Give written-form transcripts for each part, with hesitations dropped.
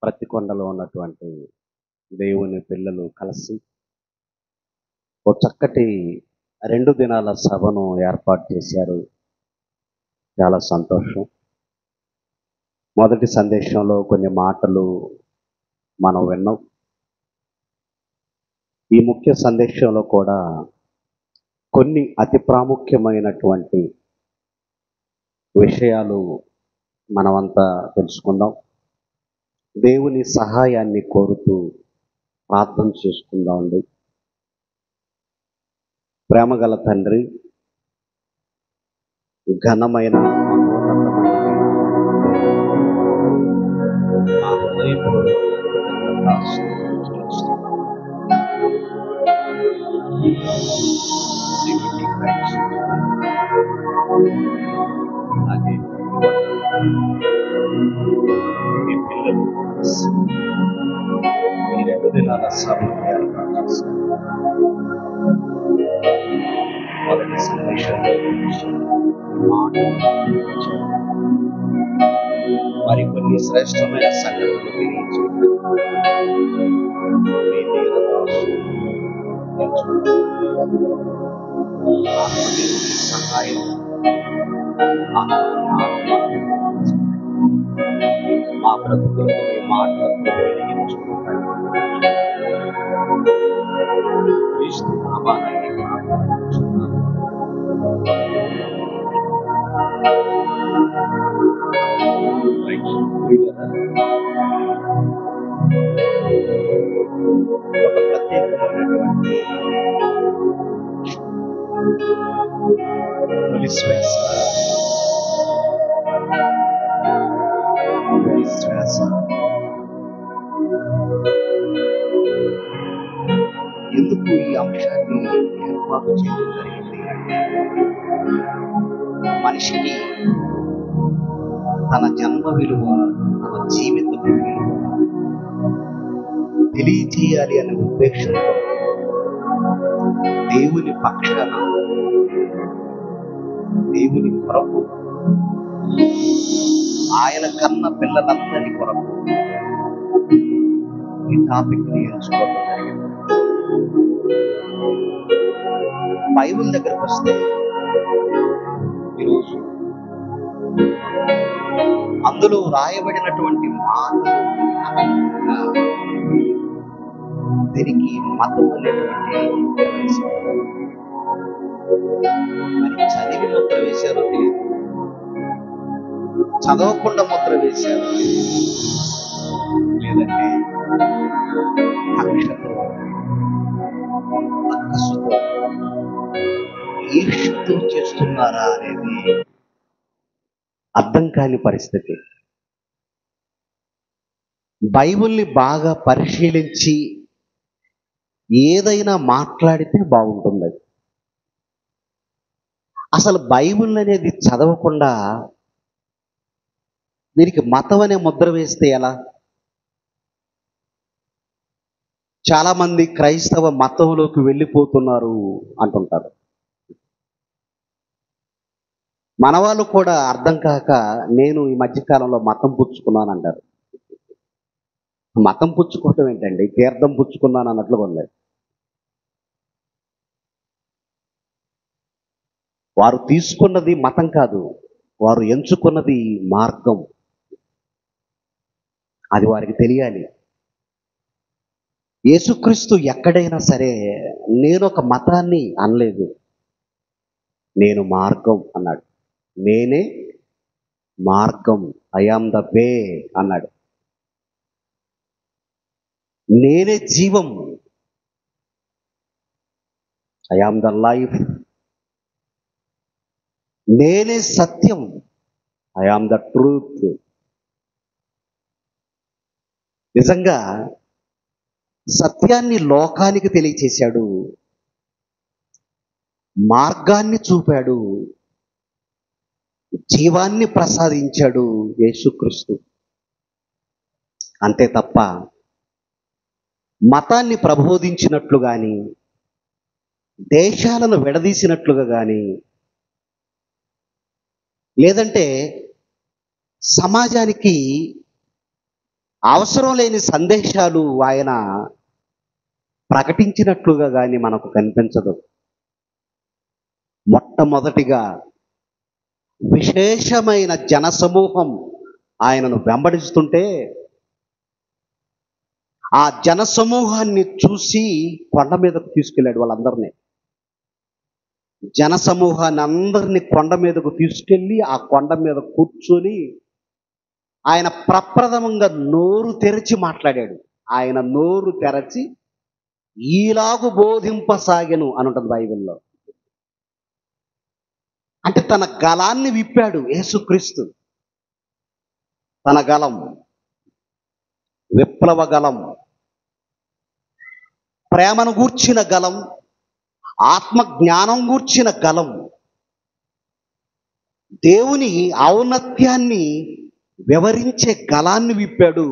ప్రతి కొండలో ఉన్నటువంటి దేవుని పిల్లలు కలిసి ఓ చక్కటి 2 దినాల సభను ఏర్పాటు చేశారు. చాలా సంతోషం. మొదటి సందేశంలో కొన్ని మాటలు మనం విన్నాం. ఈ ముఖ్య సందేశంలో కూడా కొన్ని అతి ప్రాముఖ్యమైనటువంటి విషయాలు మనమంతా తెలుసుకుందాం. దేవుని సహాయాన్ని కోరుతూ ప్రార్థన చేసుకుందామండి. ప్రేమగల తండ్రి, ఘనమైన మహోన్నతమైన మా హృదయపూర్వక కృతజ్ఞతాస్తుతులు చెల్లిస్తున్నాం. దేవుని కృప, అలాగే మీ పిల్లలు కలిసి ఈ 2 దినాల సభను ఏర్పాటు చేశారు. మొదటి సందేశంలో మాటలు ఇచ్చారు. మరికొన్ని శ్రేష్టమైన సంగతులు తెలియజేయడం మీ దీనదాసులు నేర్చుకుంటున్నారు. దేవుని సహాయం మా బ్రతుకులను మీ మాటలతో వెలిగించుకుంటారు. క్రీస్తు నామాన్ని ప్రార్థిస్తున్నాను. ఒక ప్రత్యేకమైనటువంటి తొలి శ్వాస ఎందుకు ఈ అంశాన్ని ఏర్పాటు చేయడం జరిగింది అంటే, మనిషికి తన జన్మ విలువ, తన జీవిత విలువ తెలియచేయాలి అనే ఉద్దేశంతో దేవుని పక్షాన, దేవుని కొరకు, ఆయన కన్న పిల్లలందరి కొరకు ఈ టాపిక్ ని ఎంచుకోవడం జరిగింది. బైబిల్ దగ్గరకు వస్తే ఈరోజు అందులో రాయబడినటువంటి మాటలు దీనికి మతం అనేటువంటి ముద్ర వేశారు. మరి చదివి ముద్ర వేశారో తెలియదు, చదవకుండా ముద్ర వేశారు, లేదంటే కక్షతో, అక్కసుతో, ఈర్ష్యతో చేస్తున్నారా అనేది అర్థం కాని పరిస్థితి. బైబిల్ని బాగా పరిశీలించి ఏదైనా మాట్లాడితే బాగుంటుంది. అసలు బైబిల్ అనేది చదవకుండా దీనికి మతం అనే ముద్ర వేస్తే ఎలా? చాలా మంది క్రైస్తవ మతంలోకి వెళ్ళిపోతున్నారు అంటుంటారు. మన వాళ్ళు కూడా అర్థం కాక నేను ఈ మధ్యకాలంలో మతం పుచ్చుకున్నాను అంటారు. మతం పుచ్చుకోవటం ఏంటండి? తీర్థం పుచ్చుకున్నాను అన్నట్లుగా ఉంది. వారు తీసుకున్నది మతం కాదు, వారు ఎంచుకున్నది మార్గం. అది వారికి తెలియాలి. యేసుక్రీస్తు ఎక్కడైనా సరే నేను ఒక మతాన్ని అనలేదు, నేను మార్గం అన్నాడు. నేనే మార్గం, ఐ యామ్ ద వే అన్నాడు. నేనే జీవం, ఐ యామ్ ద లైఫ్. నేనే సత్యం, ఐ యామ్ ద ట్రూత్. నిజంగా సత్యాన్ని లోకానికి తెలియచేశాడు, మార్గాన్ని చూపాడు, జీవాన్ని ప్రసాదించాడు యేసుక్రీస్తు. అంతే తప్ప మతాన్ని ప్రబోధించినట్లు కానీ, దేశాలను విడదీసినట్లుగా కానీ, లేదంటే సమాజానికి అవసరం లేని సందేశాలు ఆయన ప్రకటించినట్లుగా కానీ మనకు కనిపించదు. మొట్టమొదటిగా విశేషమైన జనసమూహం ఆయనను వెంబడిస్తుంటే ఆ జనసమూహాన్ని చూసి కొండ మీదకు తీసుకెళ్ళాడు వాళ్ళందరినీ. జనసమూహాన్ని అందరినీ కొండ మీదకు తీసుకెళ్ళి ఆ కొండ మీద కూర్చొని ఆయన ప్రప్రథమంగా నోరు తెరిచి మాట్లాడాడు. ఆయన నోరు తెరచి ఈలాగు బోధింపసాగెను అని ఉంటుంది బైబిల్లో. అంటే తన గళాన్ని విప్పాడు యేసుక్రీస్తు. తన గళం విప్లవ గళం, ప్రేమను గూర్చిన గళం, ఆత్మ జ్ఞానం గూర్చిన గళం, దేవుని ఔన్నత్యాన్ని వివరించే గళాన్ని విప్పాడు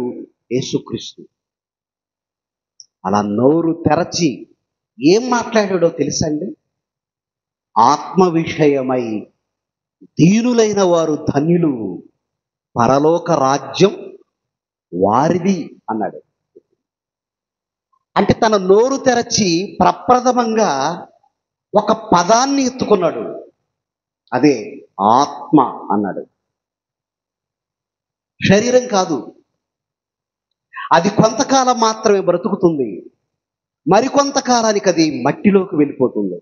యేసుక్రీస్తు. అలా నోరు తెరచి ఏం మాట్లాడాడో తెలుసండి? ఆత్మ విషయమై దీనులైన వారు ధన్యులు, పరలోక రాజ్యం వారిది అన్నాడు. అంటే తన నోరు తెరచి ప్రప్రథమంగా ఒక పదాన్ని ఎత్తుకున్నాడు. అదే ఆత్మ అన్నాడు. శరీరం కాదు, అది కొంతకాలం మాత్రమే బ్రతుకుతుంది, మరికొంతకాలానికి అది మట్టిలోకి వెళ్ళిపోతుంది.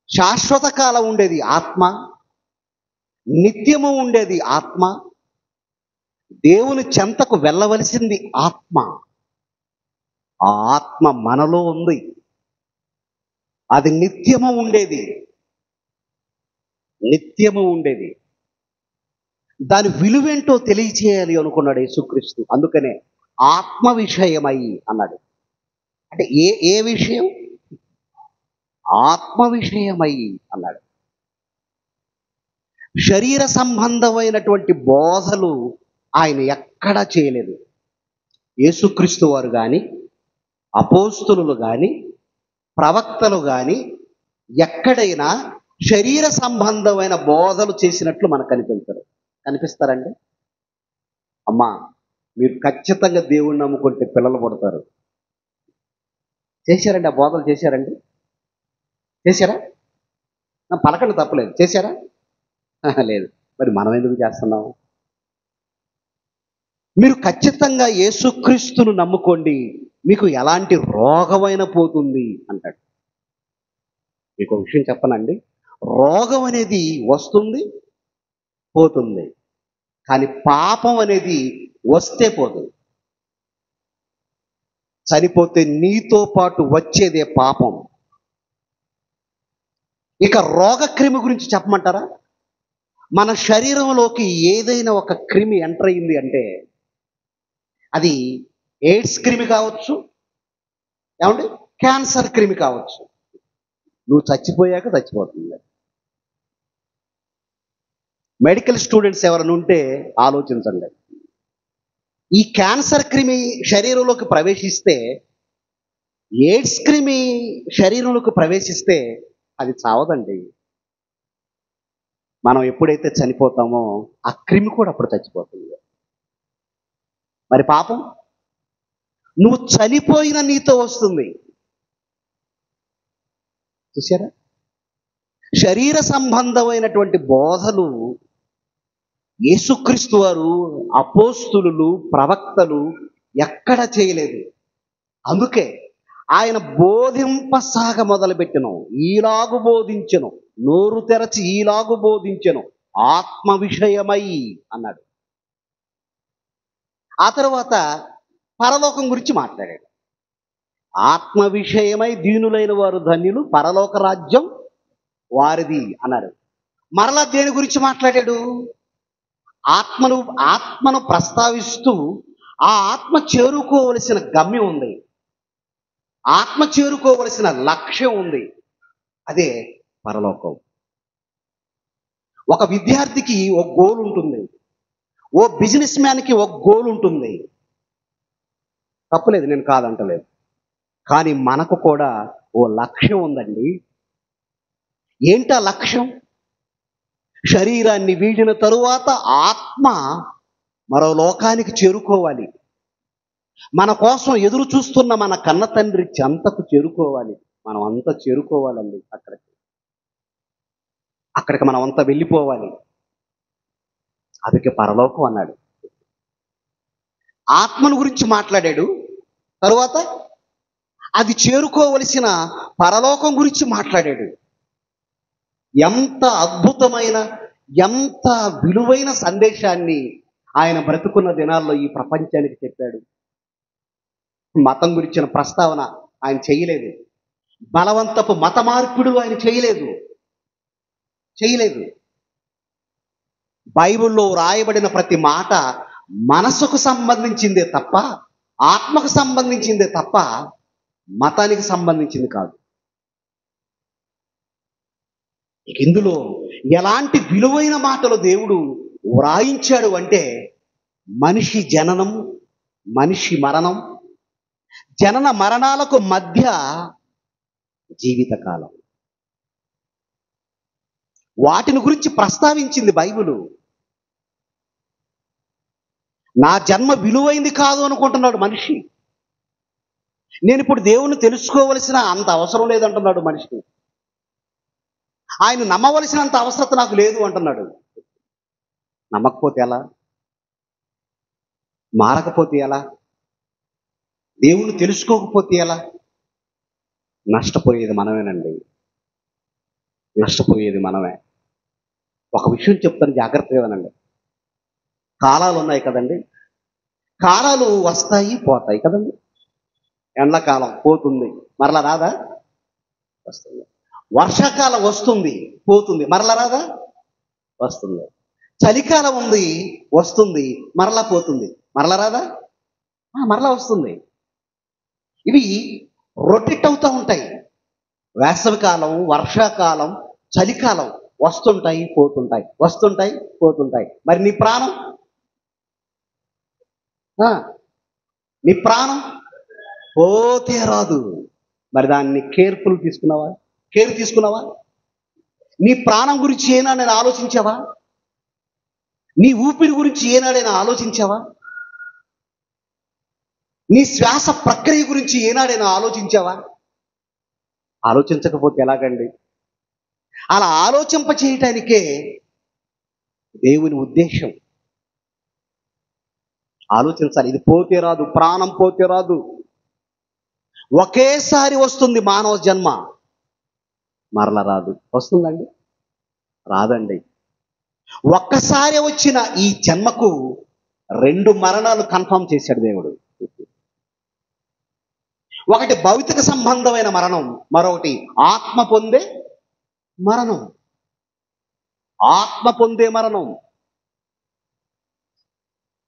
శాశ్వత కాలం ఉండేది ఆత్మ, నిత్యము ఉండేది ఆత్మ, దేవుని చెంతకు వెళ్ళవలసింది ఆత్మ. ఆ ఆత్మ మనలో ఉంది, అది నిత్యము ఉండేది, నిత్యము ఉండేది. దాని విలువేంటో తెలియచేయాలి అనుకున్నాడు యేసుక్రీస్తు. అందుకనే ఆత్మ విషయమై అన్నాడు. అంటే ఏ విషయం? ఆత్మ విషయమై అన్నాడు. శరీర సంబంధమైనటువంటి బోధలు ఆయన ఎక్కడా చేయలేదు. యేసుక్రీస్తు వారు కానీ, అపోస్తులు కానీ, ప్రవక్తలు కానీ ఎక్కడైనా శరీర సంబంధమైన బోధలు చేసినట్లు మనకు కనిపించరు. కనిపిస్తారండి? అమ్మా, మీరు ఖచ్చితంగా దేవుణ్ణి నమ్ముకుంటే పిల్లలు పుడతారు. చేశారండి? ఆ బోధలు చేశారండి? చేశారా? పలకండి, తప్పలేదు. చేశారా? లేదు. మరి మనం ఎందుకు చేస్తున్నాం? మీరు ఖచ్చితంగా యేసుక్రీస్తును నమ్ముకోండి, మీకు ఎలాంటి రోగమైన పోతుంది అంటాడు. మీకు ఒక విషయం చెప్పనండి, రోగం అనేది వస్తుంది, పోతుంది. కానీ పాపం అనేది వస్తే పోతుంది. చనిపోతే నీతో పాటు వచ్చేదే పాపం. ఇక రోగక్రిమి గురించి చెప్పమంటారా? మన శరీరంలోకి ఏదైనా ఒక క్రిమి ఎంటర్ అయింది అంటే అది ఎయిడ్స్ క్రిమి కావచ్చు, ఏమండి, క్యాన్సర్ క్రిమి కావచ్చు. నువ్వు చచ్చిపోయాక చచ్చిపోతుంది. మెడికల్ స్టూడెంట్స్ ఎవరైనా ఉంటే ఆలోచించండి. ఈ క్యాన్సర్ క్రిమి శరీరంలోకి ప్రవేశిస్తే, ఎయిడ్స్ క్రిమి శరీరంలోకి ప్రవేశిస్తే అది చావదండి. మనం ఎప్పుడైతే చనిపోతామో ఆ క్రిమి కూడా అప్పుడు చచ్చిపోతుంది. మరి పాపం నువ్వు చనిపోయిన నీతో వస్తుంది. చూసారా? శరీర సంబంధమైనటువంటి బోధలు యేసుక్రీస్తు వారు, అపోస్తులు, ప్రవక్తలు ఎక్కడ చేయలేదు. అందుకే ఆయన బోధింపసాగ మొదలుపెట్టెను. ఈలాగు బోధించెను, నోరు తెరచి ఈలాగు బోధించెను, ఆత్మ విషయమై అన్నాడు. ఆ తర్వాత పరలోకం గురించి మాట్లాడాడు. ఆత్మ విషయమై దీనులైన వారు ధన్యులు, పరలోక రాజ్యం వారిది అన్నాడు. మరలా దేని గురించి మాట్లాడాడు? ఆత్మను ప్రస్తావిస్తూ ఆ ఆత్మ చేరుకోవలసిన గమ్యం ఉంది, ఆత్మ చేరుకోవలసిన లక్ష్యం ఉంది. అదే పరలోకం. ఒక విద్యార్థికి ఒక గోల్ ఉంటుంది, ఓ బిజినెస్ మ్యాన్కి ఒక గోల్ ఉంటుంది. తప్పులేదు, నేను కాదంటలేదు. కానీ మనకు కూడా ఓ లక్ష్యం ఉందండి. ఏంటా లక్ష్యం? శరీరాన్ని వీడిన తరువాత ఆత్మ మరో లోకానికి చేరుకోవాలి. మన కోసం ఎదురు చూస్తున్న మన కన్న తండ్రి చెంతకు చేరుకోవాలి. మనం అంతా చేరుకోవాలండి. అక్కడికి మనం అంతా వెళ్ళిపోవాలి. అందుకే పరలోకం అన్నాడు. ఆత్మను గురించి మాట్లాడాడు. తరువాత అది చేరుకోవలసిన పరలోకం గురించి మాట్లాడాడు. ఎంత అద్భుతమైన, ఎంత విలువైన సందేశాన్ని ఆయన బ్రతుకున్న దినాల్లో ఈ ప్రపంచానికి చెప్పాడు. మతం గురించిన ప్రస్తావన ఆయన చేయలేదు. బలవంతపు మత మార్పిడు ఆయన చేయలేదు. బైబిల్లో రాయబడిన ప్రతి మాట మనసుకు సంబంధించిందే తప్ప, ఆత్మకు సంబంధించిందే తప్ప మతానికి సంబంధించింది కాదు. ఇందులో ఎలాంటి విలువైన మాటలు దేవుడు వ్రాయించాడు అంటే, మనిషి జననం, మనిషి మరణం, జనన మరణాలకు మధ్య జీవితకాలం, వాటిని గురించి ప్రస్తావించింది బైబిలు. నా జన్మ విలువైంది కాదు అనుకుంటున్నాడు మనిషి. నేను ఇప్పుడు దేవుణ్ణి తెలుసుకోవలసిన అంత అవసరం లేదంటున్నాడు మనిషి. ఆయన నమ్మవలసినంత అవసరత నాకు లేదు అంటున్నాడు. నమ్మకపోతే ఎలా? మారకపోతే ఎలా? దేవుణ్ణి తెలుసుకోకపోతే ఎలా? నష్టపోయేది మనమేనండి. నష్టపోయేది మనమే. ఒక విషయం చెప్తాను, జాగ్రత్తగా వినండి. కాలాలు ఉన్నాయి కదండి. కాలాలు వస్తాయి పోతాయి కదండి. ఎండాకాలం పోతుంది, మరలా రాదా? వస్తుంది. వర్షాకాలం వస్తుంది, పోతుంది, మరలా రాదా? వస్తుంది. చలికాలం ఉంది, వస్తుంది, మరలా పోతుంది, మరలా రాదా? మరలా వస్తుంది. ఇవి రొటేట్ అవుతూ ఉంటాయి. వేసవికాలం, వర్షాకాలం, చలికాలం వస్తుంటాయి, పోతుంటాయి, వస్తుంటాయి, పోతుంటాయి. మరి నీ ప్రాణం పోతే రాదు. మరి దాన్ని కేర్ తీసుకున్నావా? నీ ప్రాణం గురించి ఏనాడైనా ఆలోచించావా? నీ ఊపిరి గురించి ఏనాడైనా ఆలోచించావా? నీ శ్వాస ప్రక్రియ గురించి ఏనాడైనా ఆలోచించావా? ఆలోచించకపోతే ఎలాగండి? అలా ఆలోచింప చేయటానికే దేవుని ఉద్దేశం. ఆలోచించాలి. ఇది పోతే రాదు, ప్రాణం పోతే రాదు. ఒకేసారి వస్తుంది మానవ జన్మ, మరల రాదు. వస్తుందండి? రాదండి. ఒక్కసారి వచ్చిన ఈ జన్మకు 2 మరణాలు కన్ఫర్మ్ చేశాడు దేవుడు. ఒకటి భౌతిక సంబంధమైన మరణం, మరొకటి ఆత్మ పొందే మరణం.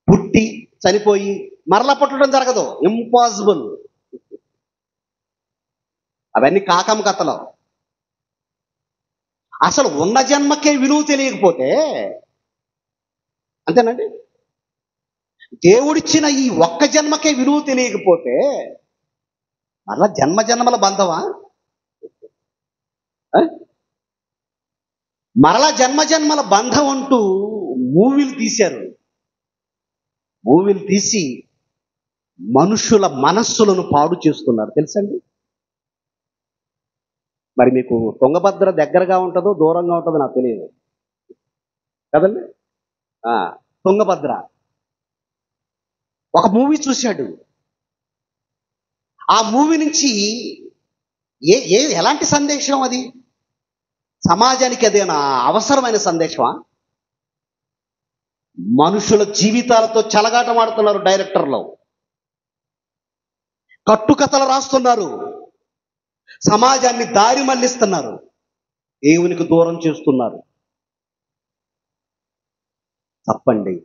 పుట్టి చనిపోయి మరలా పుట్టడం జరగదు, ఇంపాసిబుల్. అవన్నీ కాకమ్మ కథలు. అసలు ఉన్న జన్మకే విలువ తెలియకపోతే అంతేనండి. దేవుడిచ్చిన ఈ ఒక్క జన్మకే విలువ తెలియకపోతే మరలా జన్మల బంధమా? మరలా జన్మల బంధం అంటూ మూవీలు తీశారు. మూవీలు తీసి మనుషుల మనస్సులను పాడు చేస్తున్నారు, తెలుసండి. మరి మీకు తుంగభద్ర దగ్గరగా ఉంటుందో దూరంగా ఉంటుందో నాకు తెలియదు కదండి. తుంగభద్ర ఒక మూవీ చూశాడు. ఆ మూవీ నుంచి ఎలాంటి సందేశం అది? సమాజానికి అదేనా అవసరమైన సందేశమా? మనుషుల జీవితాలతో చెలగాటమాడుతున్నారు డైరెక్టర్లు, కట్టుకథలు రాస్తున్నారు, సమాజాన్ని దారి మళ్లిస్తున్నారు, దేవునికి దూరం చేస్తున్నారు. తప్పండి.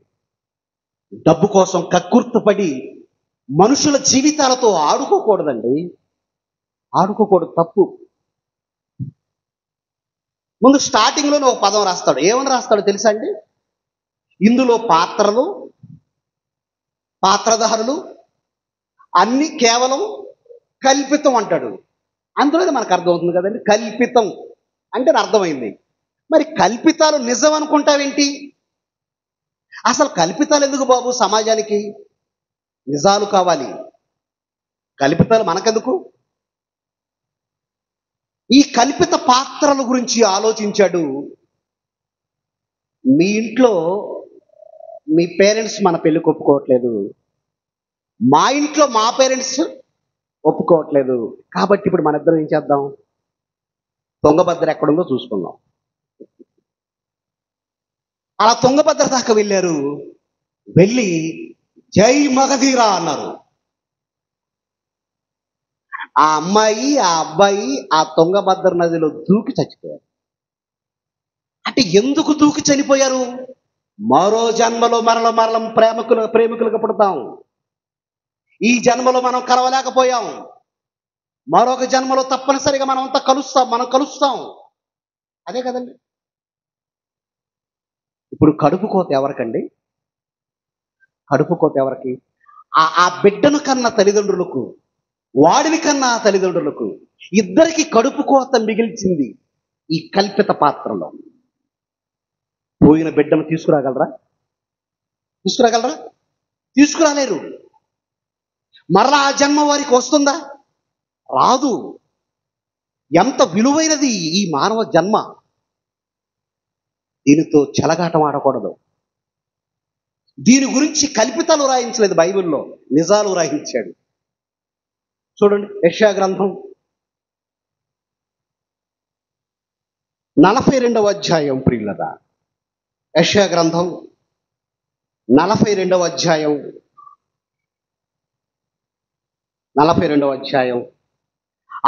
డబ్బు కోసం కక్కుర్తుపడి మనుషుల జీవితాలతో ఆడుకోకూడదండి. ఆడుకోకూడదు, తప్పు. ముందు స్టార్టింగ్లోనే ఒక పదం రాస్తాడు. ఏమని రాస్తాడో తెలుసా అండి? ఇందులో పాత్రధారులు అన్ని కేవలం కల్పితం అంటాడు. అందులోనే మనకు అర్థమవుతుంది కదండి, కల్పితం అంటే అర్థమైంది. మరి కల్పితాలు నిజం అనుకుంటావేంటి? అసలు కల్పితాలు ఎందుకు బాబు సమాజానికి? నిజాలు కావాలి. కల్పితాలు మనకెందుకు? ఈ కల్పిత పాత్రల గురించి ఆలోచించాడు. మీ ఇంట్లో మీ పేరెంట్స్ మన పెళ్ళికి ఒప్పుకోవట్లేదు, మా ఇంట్లో మా పేరెంట్స్ ఒప్పుకోవట్లేదు. కాబట్టి ఇప్పుడు మన ఇద్దరం ఏం చేద్దాం? తుంగభద్ర ఎక్కడుందో చూసుకుందాం. అలా తుంగభద్ర దాకా వెళ్ళారు. వెళ్ళి జై మగధీరా అన్నారు. ఆ అమ్మాయి ఆ అబ్బాయి ఆ తుంగభద్ర నదిలో దూకి చచ్చిపోయారు. అంటే ఎందుకు దూకి చనిపోయారు? మరో జన్మలో మరలం ప్రేమికులుగా పుడతాం. ఈ జన్మలో మనం కలవలేకపోయాం. మరొక జన్మలో తప్పనిసరిగా మనం అంతా కలుస్తాం. అదే కదండి. ఇప్పుడు కడుపు కోత ఎవరికండి? కడుపు కోత ఎవరికి? ఆ బిడ్డను కన్న తల్లిదండ్రులకు, వాడిని కన్నా తల్లిదండ్రులకు, ఇద్దరికి కడుపు కోత మిగిల్చింది ఈ కల్పిత పాత్రలో. పోయిన బిడ్డను తీసుకురాగలరా? తీసుకురాలేరు. మరలా ఆ జన్మ వారికి వస్తుందా? రాదు. ఎంత విలువైనది ఈ మానవ జన్మ. దీనితో చెలగాటం ఆడకూడదు. దీని గురించి కల్పితాలు రాయించలేదు బైబిల్లో, నిజాలు రాయించాడు. చూడండి, యెషయా గ్రంథం 42వ అధ్యాయం. ప్రియులరా, యెషయా గ్రంథం 42వ అధ్యాయం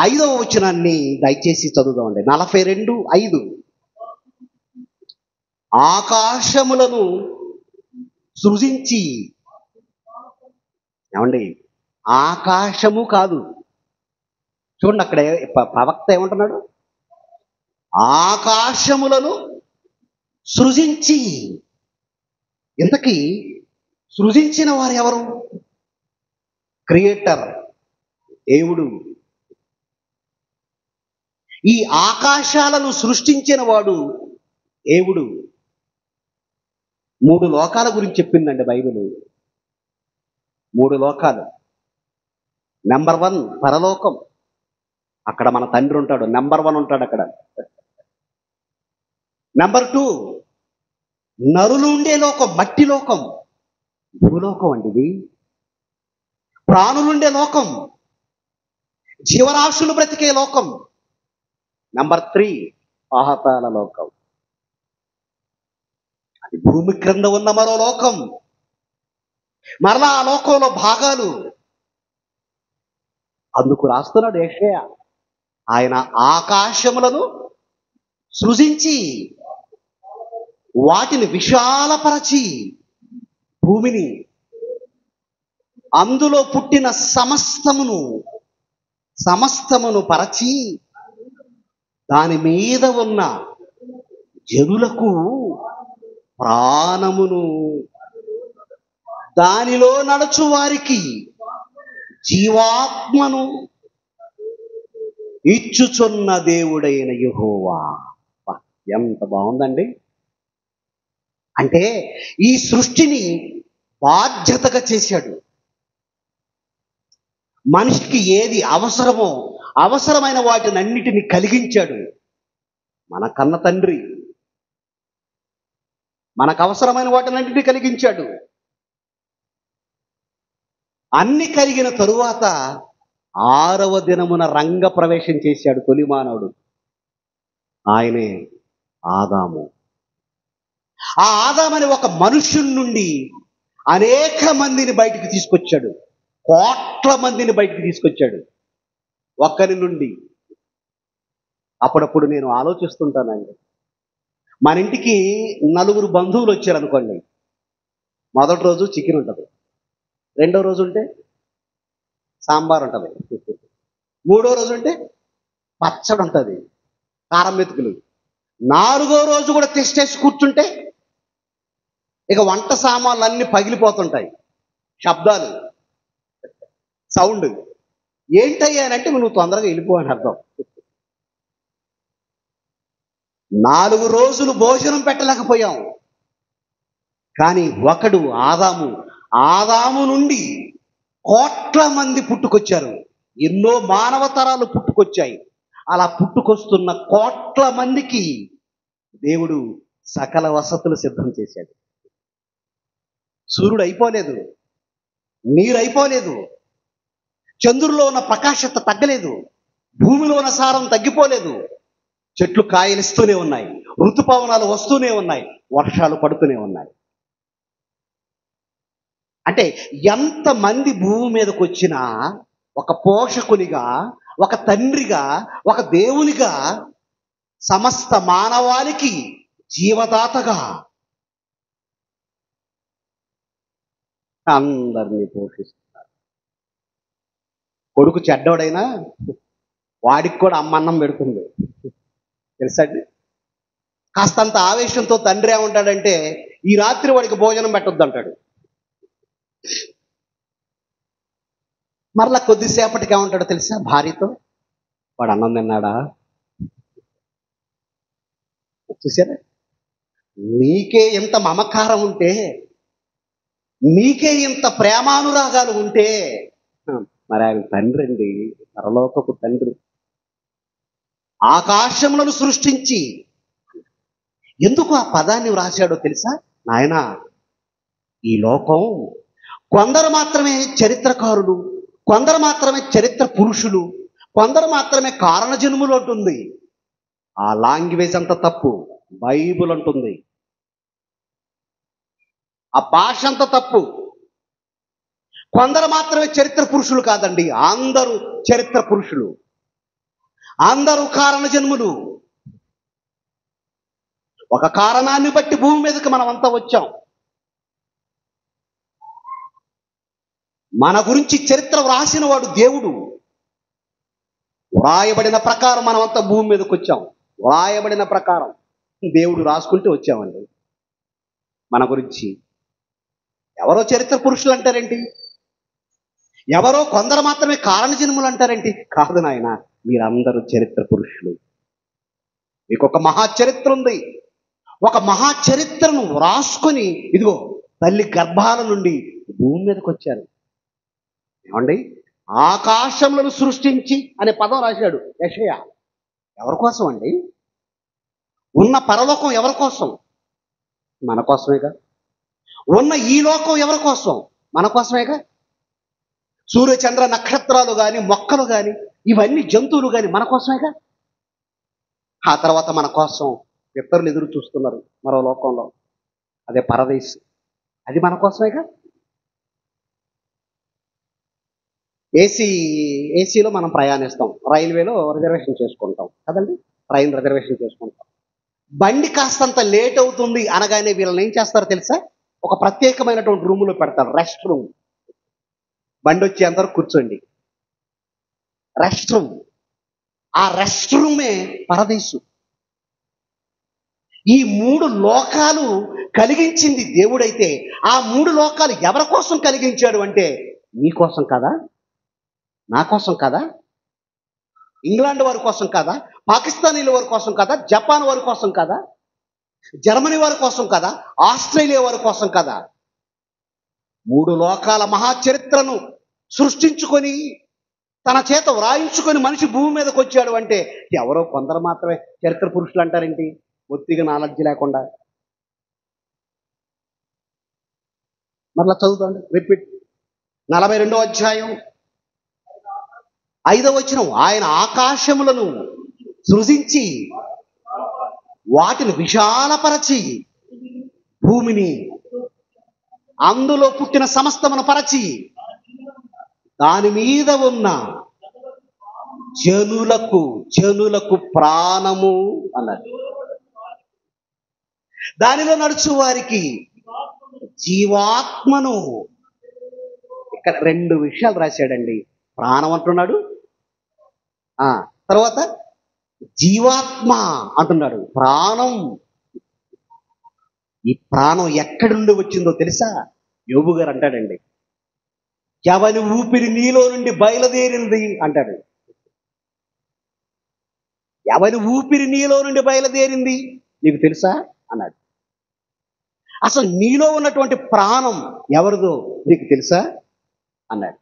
5వ వచనాన్ని దయచేసి చదువుదామండి. 42:5. ఆకాశములను సృజించి, ఏమండి, ఆకాశము కాదు, చూడండి అక్కడ ప్రవక్త ఏమంటున్నాడు? ఆకాశములను సృజించి. ఇంతకీ సృజించిన వారు ఎవరు? క్రియేటర్, దేవుడు. ఈ ఆకాశాలను సృష్టించిన వాడు దేవుడు. 3 లోకాల గురించి చెప్పిందండి బైబిల్. 3 లోకాలు. నెంబర్ 1 పరలోకం. అక్కడ మన తండ్రి ఉంటాడు. నెంబర్ 1 ఉంటాడు అక్కడ. నెంబర్ 2 నరులు ఉండే లోకం, మట్టి లోకం, భూలోకం అండి ఇది. ప్రాణులుండే లోకం, జీవరాశులు బ్రతికే లోకం. నెంబర్ 3 పాతాళ లోకం, అది భూమి క్రింద ఉన్న మరో లోకం. మరలా ఆ లోకంలో భాగాలు. అందుకు రాస్తున్నాడు యెషయా, ఆయన ఆకాశములను సృజించి వాటిని విశాలపరచి, భూమిని, అందులో పుట్టిన సమస్తమును పరచి, దాని మీద ఉన్న జనులకు ప్రాణమును, దానిలో నడుచు వారికి జీవాత్మను ఇచ్చుచున్న దేవుడైన యెహోవా. ఎంత బాగుందండి. అంటే ఈ సృష్టిని బాధ్యతగా చేశాడు. మనిషికి ఏది అవసరమో అవసరమైన వాటినన్నిటిని కలిగించాడు. మన కన్న తండ్రి మనకు అవసరమైన వాటినన్నిటిని కలిగించాడు. అన్ని కలిగిన తరువాత 6వ దినమున రంగ ప్రవేశం చేశాడు తొలి మానవుడు. ఆయనే ఆదాము. ఆ ఆదామని ఒక మనుష్యుని నుండి అనేక మందిని బయటికి తీసుకొచ్చాడు. కోట్ల మందిని బయటికి తీసుకొచ్చాడు ఒక్కరి నుండి. అప్పుడప్పుడు నేను ఆలోచిస్తుంటానండి, మన ఇంటికి 4 బంధువులు వచ్చారనుకోండి. మొదటి రోజు చికెన్ ఉంటుంది, రెండో రోజు ఉంటే సాంబార్ ఉంటుంది, మూడో రోజు ఉంటే పచ్చడి ఉంటుంది, కారం మెతుకులు. 4వ రోజు కూడా తెచ్చేసి కూర్చుంటే ఇక వంట సామాన్లు అన్నీ పగిలిపోతుంటాయి. శబ్దాలు, సౌండ్. ఏంటయ్యానంటే నువ్వు తొందరగా వెళ్ళిపో అని అర్థం. 4 రోజులు భోజనం పెట్టలేకపోయాం. కానీ ఒకడు ఆదాము. ఆదాము నుండి కోట్ల మంది పుట్టుకొచ్చారు. ఎన్నో మానవ తరాలు పుట్టుకొచ్చాయి. అలా పుట్టుకొస్తున్న కోట్ల మందికి దేవుడు సకల వసతులు సిద్ధం చేశాడు. సూర్యుడు అయిపోలేదు, నీరు అయిపోలేదు, చంద్రులో ఉన్న ప్రకాశత తగ్గలేదు, భూమిలో ఉన్న సారం తగ్గిపోలేదు. చెట్లు కాయలిస్తూనే ఉన్నాయి, ఋతుపవనాలు వస్తూనే ఉన్నాయి, వర్షాలు పడుతూనే ఉన్నాయి. అంటే ఎంతమంది భూమి మీదకి వచ్చినా ఒక పోషకునిగా, ఒక తండ్రిగా, ఒక దేవునిగా, సమస్త మానవాళికి జీవదాతగా అందరినీ పోషిస్తున్నారు. కొడుకు చెడ్డోడైనా వాడికి కూడా అమ్మన్నం పెడుతుంది, తెలుసండి. కాస్తంత ఆవేశంతో తండ్రి ఏమంటాడంటే, ఈ రాత్రి వాడికి భోజనం పెట్టొద్దు అంటాడు. మరలా కొద్దిసేపటికి ఏమంటాడో తెలుసా భార్యతో, వాడు అన్నం తిన్నాడా? చూసారా? మీకే ఇంత మమకారం ఉంటే, మీకే ఇంత ప్రేమానురాగాలు ఉంటే, మరి ఆయన తండ్రి అండి, పరలోకపు తండ్రి. ఆకాశములను సృష్టించి, ఎందుకు ఆ పదాన్ని వ్రాసాడో తెలుసా? నాయనా, ఈ లోకం కొందరు మాత్రమే చరిత్రకారులు, కొందరు మాత్రమే చరిత్ర పురుషులు, కొందరు మాత్రమే కారణ జన్ములు అంటుంది. ఆ లాంగ్వేజ్ అంత తప్పు. బైబుల్ అంటుంది ఆ భాష అంత తప్పు. కొందరు మాత్రమే చరిత్ర పురుషులు కాదండి, అందరూ చరిత్ర పురుషులు, అందరూ కారణ జన్ములు. ఒక కారణాన్ని బట్టి భూమి మీదకి మనం అంతా వచ్చాం. మన గురించి చరిత్ర వ్రాసిన వాడు దేవుడు. వ్రాయబడిన ప్రకారం మనం అంతా భూమి మీదకి వచ్చాం. వ్రాయబడిన ప్రకారం దేవుడు రాసుకుంటూ వచ్చామండి. మన గురించి ఎవరో చరిత్ర పురుషులు అంటారేంటి? ఎవరో కొందరు మాత్రమే కారణ జన్ములు అంటారేంటి? కాదు నాయన, మీరందరూ చరిత్ర పురుషులు. మీకు ఒక మహాచరిత్ర ఉంది. ఒక మహాచరిత్రను రాసుకొని ఇదిగో తల్లి గర్భాల నుండి భూమి మీదకి వచ్చారు. ఏమండి? ఆకాశములను సృష్టించి అనే పదం రాశాడు యెషయా. ఎవరి కోసం అండి? ఉన్న పరలోకం ఎవరి కోసం? మన కోసమేగా. ఉన్న ఈ లోకం ఎవరి కోసం? మన కోసమేగా. సూర్య చంద్ర నక్షత్రాలు కానీ, మొక్కలు కానీ, ఇవన్నీ జంతువులు కానీ మన కోసమేగా. ఆ తర్వాత మన కోసం ఇతరులు ఎదురు చూస్తున్నారు మరో లోకంలో, అదే పరదేశం. అది మన కోసమేగా. ఏసీలో మనం ప్రయాణిస్తాం, రైల్వేలో రిజర్వేషన్ చేసుకుంటాం కదండి, ట్రైన్ రిజర్వేషన్ చేసుకుంటాం. బండి కాస్తంత లేట్ అవుతుంది అనగానే వీళ్ళని ఏం చేస్తారో తెలుసా? ఒక ప్రత్యేకమైనటువంటి రూములో పెడతారు, రెస్ట్ రూమ్. బండి వచ్చేంతవరకు కూర్చోండి, రెస్ట్ రూమ్. ఆ రెస్ట్ రూమే పరదేశం. ఈ మూడు లోకాలు కలిగించింది దేవుడైతే, ఆ మూడు లోకాలు ఎవరి కోసం కలిగించాడు అంటే, మీకోసం కదా, నా కోసం కదా, ఇంగ్లాండ్ వారి కోసం కదా, పాకిస్తానీల వారి కోసం కదా, జపాన్ వారి కోసం కదా, జర్మనీ వారి కోసం కదా, ఆస్ట్రేలియా వారి కోసం కదా. మూడు లోకాల మహాచరిత్రను సృష్టించుకొని తన చేత వ్రాయించుకొని మనిషి భూమి మీదకి వచ్చాడు అంటే, ఎవరో కొందరు మాత్రమే చరిత్ర పురుషులు అంటారేంటి? ఒత్తిగా నాలెడ్జ్ లేకుండా. మరలా చదువుతాండి, రిపీట్. 42వ అధ్యాయం 5వ వచనం. ఆయన ఆకాశములను సృజించి వాటిని విశాలపరచి భూమిని అందులో పుట్టిన సమస్తమును పరచి దాని మీద ఉన్న జనులకు ప్రాణము అన్నది, దానిలో నడుచు వారికి జీవాత్మను. ఇక్కడ రెండు విషయాలు రాశాడండి. ప్రాణం అంటున్నాడు, తర్వాత జీవాత్మ అంటున్నాడు. ప్రాణం, ఈ ప్రాణం ఎక్కడి నుండి వచ్చిందో తెలుసా? యోబు గారు అంటాడండి, ఎవని ఊపిరి నీలో నుండి బయలుదేరింది అంటాడు. ఎవని ఊపిరి నీలో నుండి బయలుదేరింది నీకు తెలుసా అన్నాడు. అసలు నీలో ఉన్నటువంటి ప్రాణం ఎవరిదో నీకు తెలుసా అన్నాడు.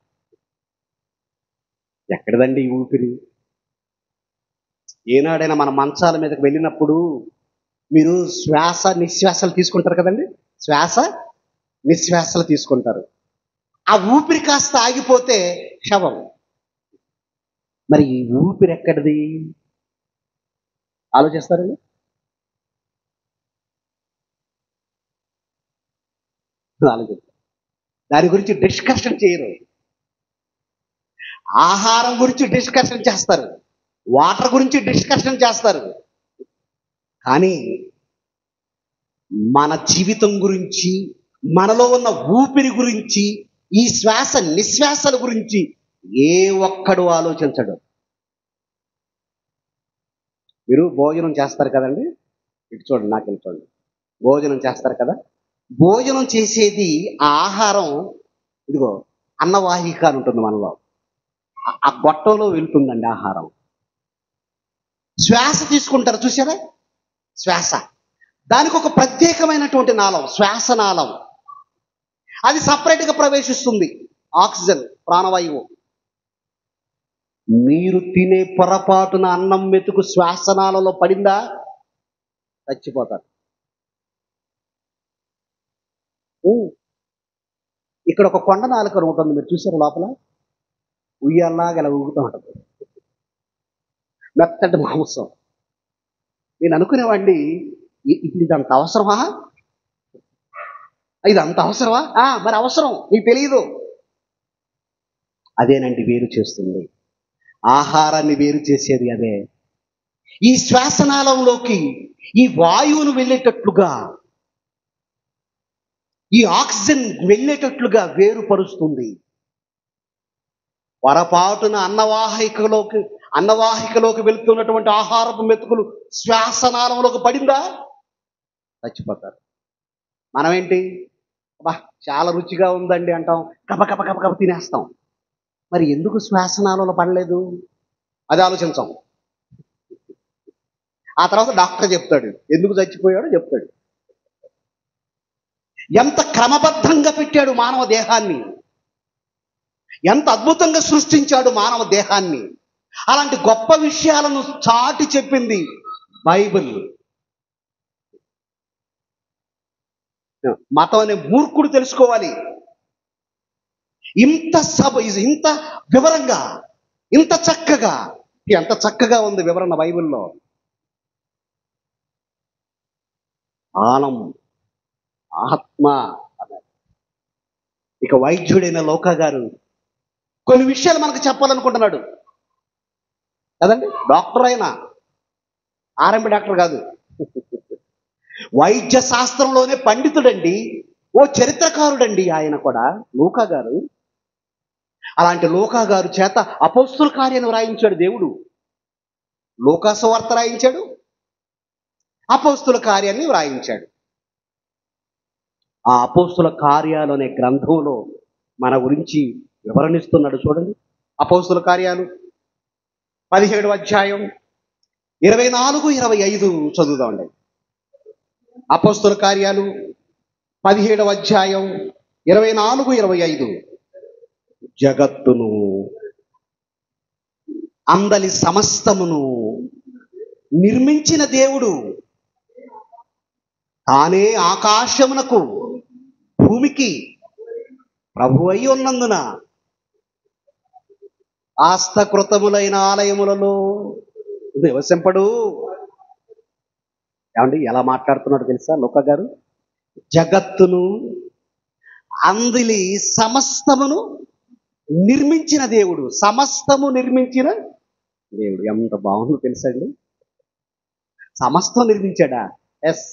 ఎక్కడదండి ఈ ఊపిరి? ఏనాడైనా మన మంచాల మీదకి వెళ్ళినప్పుడు మీరు శ్వాస నిశ్వాసాలు తీసుకుంటారు కదండి. శ్వాస నిశ్వాసాలు తీసుకుంటారు. ఆ ఊపిరి కాస్త ఆగిపోతే శవం. మరి ఈ ఊపిరి ఎక్కడిది ఆలోచిస్తారండి? ఆలోచిస్తారు. దాని గురించి డిస్కషన్ చేయరు. ఆహారం గురించి డిస్కషన్ చేస్తారు, వాటర్ గురించి డిస్కషన్ చేస్తారు. కానీ మన జీవితం గురించి, మనలో ఉన్న ఊపిరి గురించి, ఈ శ్వాస నిశ్వాసాల గురించి ఏ ఒక్కడు ఆలోచించడు. మీరు భోజనం చేస్తారు కదండి, ఇటు చూడండి, నాకు ఇటు చూడండి. భోజనం చేస్తారు కదా, భోజనం చేసేది ఆ ఆహారం ఇదిగో అన్నవాహిక అని ఉంటుంది మనలో. ఆ గొట్టంలో వెళ్తుందండి ఆహారం. శ్వాస తీసుకుంటారు చూసారా, శ్వాస. దానికి ఒక ప్రత్యేకమైనటువంటి నాళం, శ్వాసనాళం. అది సపరేట్గా ప్రవేశిస్తుంది ఆక్సిజన్, ప్రాణవాయువు. మీరు తినే పొరపాటున అన్నం మెతుకు శ్వాసనాళంలో పడిందా చచ్చిపోతారు. ఇక్కడ ఒక కొండ నాలుక ఉంటుంది, మీరు చూసారు, లోపల ఉయ్యాల్లాగా ఇలా ఊగుతూ ఉంటుంది, మెత్తటి మాంసం. నేను అనుకునేవాడిని, ఇప్పుడు ఇది అంత అవసరమా? ఇది అంత అవసరమా? మరి అవసరం, నీకు తెలియదు. అదేనండి వేరు చేస్తుంది, ఆహారాన్ని వేరు చేసేది అదే. ఈ శ్వాసనాళంలోకి ఈ వాయువును వెళ్ళేటట్లుగా, ఈ ఆక్సిజన్ వెళ్ళేటట్లుగా వేరుపరుస్తుంది. పొరపాటున అన్నవాహికలోకి వెళుతున్నటువంటి ఆహారపు మెతుకులు శ్వాసనాళంలోకి పడిందా చచ్చిపోతారు. మనమేంటి, అబ్బా చాలా రుచిగా ఉందండి అంటాం, కప తినేస్తాం. మరి ఎందుకు శ్వాసనాళంలో పడలేదు అది ఆలోచించాం. ఆ తర్వాత డాక్టర్ చెప్తాడు, ఎందుకు చచ్చిపోయాడో చెప్తాడు. ఎంత క్రమబద్ధంగా పెట్టాడు మానవ దేహాన్ని, ఎంత అద్భుతంగా సృష్టించాడు మానవ దేహాన్ని. అలాంటి గొప్ప విషయాలను చాటి చెప్పింది బైబిల్. మతం అనే మూర్ఖుడు తెలుసుకోవాలి. ఇంత వివరంగా, ఇంత చక్కగా, ఎంత చక్కగా ఉంది వివరణ బైబిల్లో. ప్రాణం, ఆత్మ. ఇక వైద్యుడైన లోకా గారు కొన్ని విషయాలు మనకు చెప్పాలనుకుంటున్నాడు కదండి. డాక్టర్ అయినా, ఆర్ఎంపి డాక్టర్ కాదు, వైద్య శాస్త్రంలోనే పండితుడండి, ఓ చరిత్రకారుడండి ఆయన కూడా, లూకా గారు. అలాంటి లూకా గారు చేత అపోస్తుల కార్యాన్ని వ్రాయించాడు దేవుడు. లూకా సువార్త రాయించాడు, అపోస్తుల కార్యాన్ని వ్రాయించాడు. ఆ అపోస్తుల కార్యాలు అనే గ్రంథంలో మన గురించి వివరణిస్తున్నాడు చూడండి. అపోస్తుల కార్యాలు 17వ అధ్యాయం 24-25 చదువుదామండి. అపోస్తుల కార్యాలు 17వ అధ్యాయం 24-25. జగత్తును అందలి సమస్తమును నిర్మించిన దేవుడు తానే ఆకాశమునకు భూమికి ప్రభువై ఉన్నందున ఆస్తకృతములైన ఆలయములలో నివసింపడు. ఏమండి ఎలా మాట్లాడుతున్నాడు తెలుసా లూకా గారు? జగత్తును అందిలి సమస్తమును నిర్మించిన దేవుడు, సమస్తము నిర్మించిన దేవుడు. ఎంత బాగుందో తెలుసండి. సమస్తం నిర్మించాడా? ఎస్.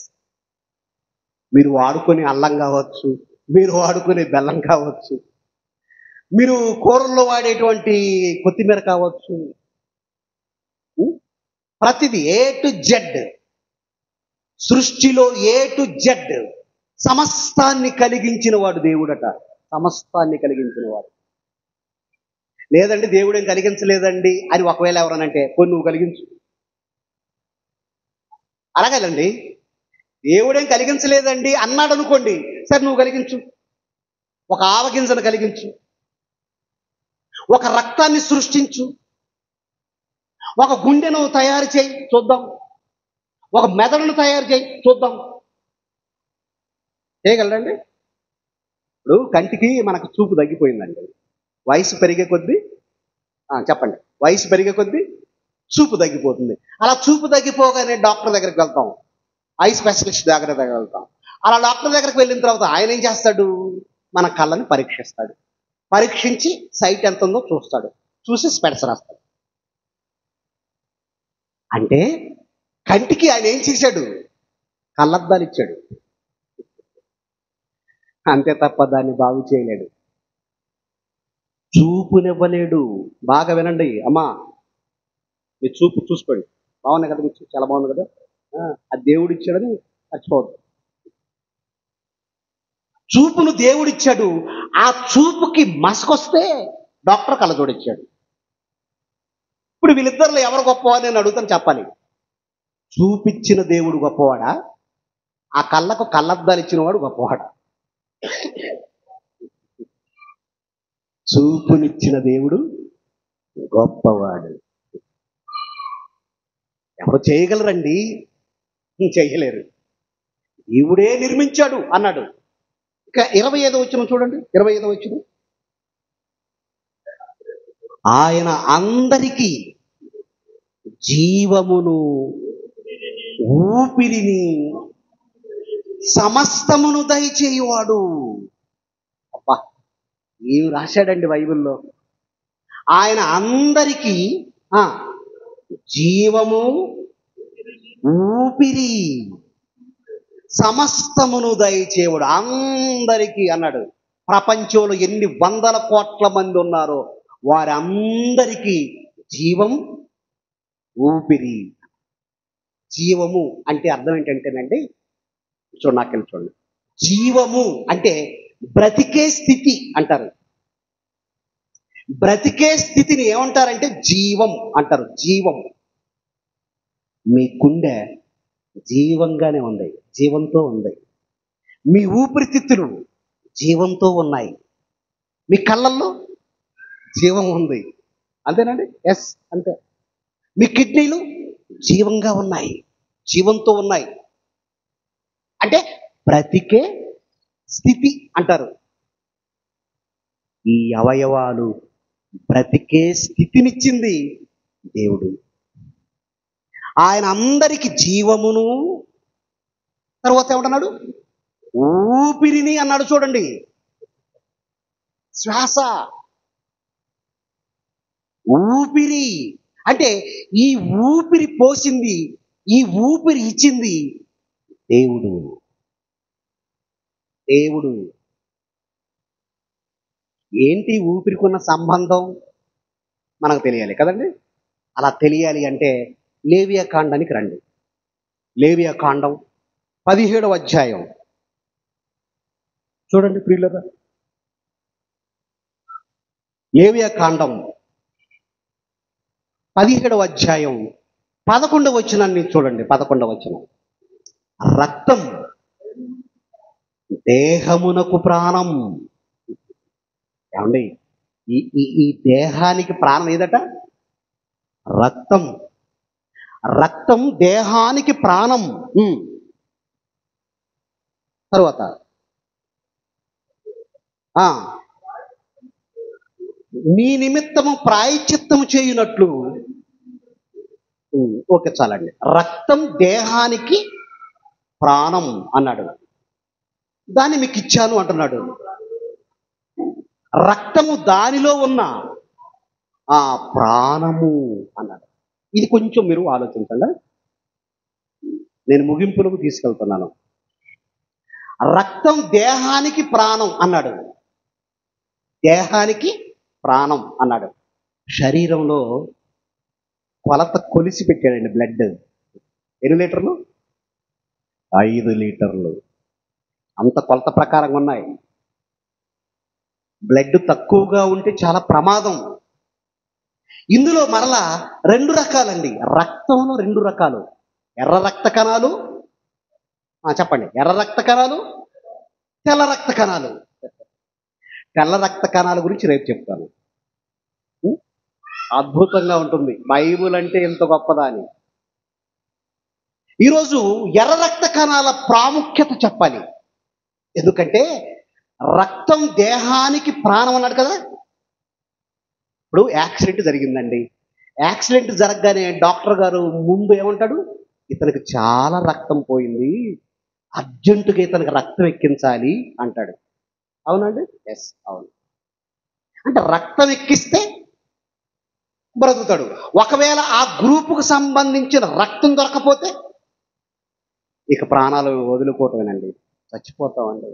మీరు వాడుకునే అల్లం కావచ్చు, మీరు వాడుకునే బెల్లం కావచ్చు, మీరు కూరల్లో వాడేటువంటి కొత్తిమీర కావచ్చు, ప్రతిదీ ఏ టు జెడ్, సృష్టిలో ఏ టు జెడ్ సమస్తాన్ని కలిగించిన వాడు దేవుడట. సమస్తాన్ని కలిగించిన వాడు. లేదండి దేవుడేం కలిగించలేదండి అని ఒకవేళ ఎవరనంటే, పోయి నువ్వు కలిగించు. అలాగేనండి, దేవుడేం కలిగించలేదండి అన్నాడు అనుకోండి, సరే నువ్వు కలిగించు, ఒక ఆవగింజను కలిగించు, ఒక రక్తాన్ని సృష్టించు, ఒక గుండెను తయారు చేయి చూద్దాం, ఒక మెదడును తయారు చేయి చూద్దాం. చేయగలరండి? ఇప్పుడు కంటికి మనకు చూపు తగ్గిపోయిందండి. వయసు పెరిగే కొద్దీ చెప్పండి, వయసు పెరిగే కొద్దీ చూపు తగ్గిపోతుంది. అలా చూపు తగ్గిపోగానే డాక్టర్ దగ్గరికి వెళ్తాం, ఐ స్పెషలిస్ట్ దగ్గరికి వెళ్తాం. అలా డాక్టర్ దగ్గరికి వెళ్ళిన తర్వాత ఆయన ఏం చేస్తాడు? మన కళ్ళని పరీక్షిస్తాడు. పరీక్షించి సైట్ ఎంత ఉందో చూస్తాడు, చూసి స్పెట్స్ రాస్తాడు. అంటే కంటికి ఆయన ఏం చేశాడు? కళ్ళద్దాలు ఇచ్చాడు, అంతే తప్ప దాన్ని బాగు చేయలేడు, చూపునివ్వలేడు. బాగా వినండి అమ్మా, మీ చూపు చూసుకోండి, బాగున్నాయి కదా, మీ చూపు చాలా బాగుంది కదా, అది దేవుడు ఇచ్చాడని మర్చిపోవద్దు. చూపును దేవుడిచ్చాడు, ఆ చూపుకి మసకొస్తే డాక్టర్ కళ్ళజోడిచ్చాడు. ఇప్పుడు వీళ్ళిద్దరిలో ఎవరు గొప్పవాడు నేను అడుగుతాను, చెప్పాలి. చూపిచ్చిన దేవుడు గొప్పవాడా, ఆ కళ్ళకు కళ్ళద్దాలు ఇచ్చిన వాడు గొప్పవాడా? చూపునిచ్చిన దేవుడు గొప్పవాడు. ఎవరు చేయగలరండి? చేయలేరు. దేవుడే నిర్మించాడు అన్నాడు. ఇక 25వ వచనం చూడండి, 25వ వచనం. ఆయన అందరికీ జీవమును, ఊపిరిని, సమస్తమును దయచేయువాడు. అబ్బా, ఏమి రాశాడండి బైబిల్లో! ఆయన అందరికీ జీవము, ఊపిరి, సమస్తమును దయచేవాడు. అందరికీ అన్నాడు. ప్రపంచంలో ఎన్ని వందల కోట్ల మంది ఉన్నారో వారందరికీ జీవం, ఊపిరి. జీవము అంటే అర్థం ఏంటంటేనండి, చూడండి, నాకెళ్ళి చూడండి. జీవము అంటే బ్రతికే స్థితి అంటారు. బ్రతికే స్థితిని ఏమంటారంటే జీవం అంటారు. జీవం. మీ గుండె జీవంగానే ఉంది, జీవంతో ఉంది. మీ ఊపిరితిత్తులు జీవంతో ఉన్నాయి. మీ కళ్ళల్లో జీవం ఉంది, అంతేనండి? ఎస్, అంతే. మీ కిడ్నీలు జీవంగా ఉన్నాయి, జీవంతో ఉన్నాయి. అంటే బ్రతికే స్థితి అంటారు. ఈ అవయవాలు బ్రతికే స్థితినిచ్చింది దేవుడు. ఆయన అందరికి జీవమును, తర్వాత ఏమంటున్నాడు? ఊపిరిని అన్నాడు. చూడండి, శ్వాస, ఊపిరి. అంటే ఈ ఊపిరి పోసింది, ఈ ఊపిరి ఇచ్చింది దేవుడు. దేవుడు. ఏంటి ఊపిరికున్న సంబంధం మనకు తెలియాలి కదండి. అలా తెలియాలి అంటే లేవియా కాండానికి రండి. లేవియా కాండం 17వ అధ్యాయం చూడండి ప్రియులారా. లేవియా కాండం 17వ అధ్యాయం 11వ వచనాన్ని చూడండి. 11వ వచనం. రక్తం దేహమునకు ప్రాణం. ఏమండి, ఈ దేహానికి ప్రాణం ఏదట? రక్తం. రక్తం దేహానికి ప్రాణం. తర్వాత నీ నిమిత్తము ప్రాయశ్చిత్తము చేయునట్లు. ఓకే, చాలండి. రక్తం దేహానికి ప్రాణం అన్నాడు, దాన్ని మీకు ఇచ్చాను అంటున్నాడు. రక్తము దానిలో ఉన్న ఆ ప్రాణము అన్నాడు. ఇది కొంచెం మీరు ఆలోచించండి, నేను ముగింపులకు తీసుకెళ్తున్నాను. రక్తం దేహానికి ప్రాణం అన్నాడు, దేహానికి ప్రాణం అన్నాడు. శరీరంలో కొలత కొలిసి పెట్టాడండి. బ్లడ్ ఎన్ని లీటర్లు? 5 లీటర్లు. అంత కొలత ప్రకారంగా ఉన్నాయి. బ్లడ్ తక్కువగా ఉంటే చాలా ప్రమాదం. ఇందులో మరలా 2 రకాలండి. రక్తంలో 2 రకాలు, ఎర్ర రక్త కణాలు, చెప్పండి. ఎర్ర రక్త కణాలు, తెల్ల రక్త కణాలు. తెల్ల రక్త కణాల గురించి రేపు చెప్తాను. ఉం? అద్భుతంగా ఉంటుంది. బైబుల్ అంటే ఎంత గొప్పదా అని. ఈరోజు ఎర్ర రక్త కణాల ప్రాముఖ్యత చెప్పాలి. ఎందుకంటే రక్తం దేహానికి ప్రాణం అన్నాడు కదా. ఇప్పుడు యాక్సిడెంట్ జరిగిందండి. యాక్సిడెంట్ జరగగానే డాక్టర్ గారు ముందు ఏమంటాడు? ఇతనికి చాలా రక్తం పోయింది, అర్జెంటుగా ఇతనికి రక్తం ఎక్కించాలి అంటాడు. అవునండి? ఎస్, అవును. అంటే రక్తం ఎక్కిస్తే బ్రతుకుతాడు. ఒకవేళ ఆ గ్రూపుకు సంబంధించిన రక్తం దొరకపోతే ఇక ప్రాణాలు వదులుకోవటమేనండి, చచ్చిపోతామండి.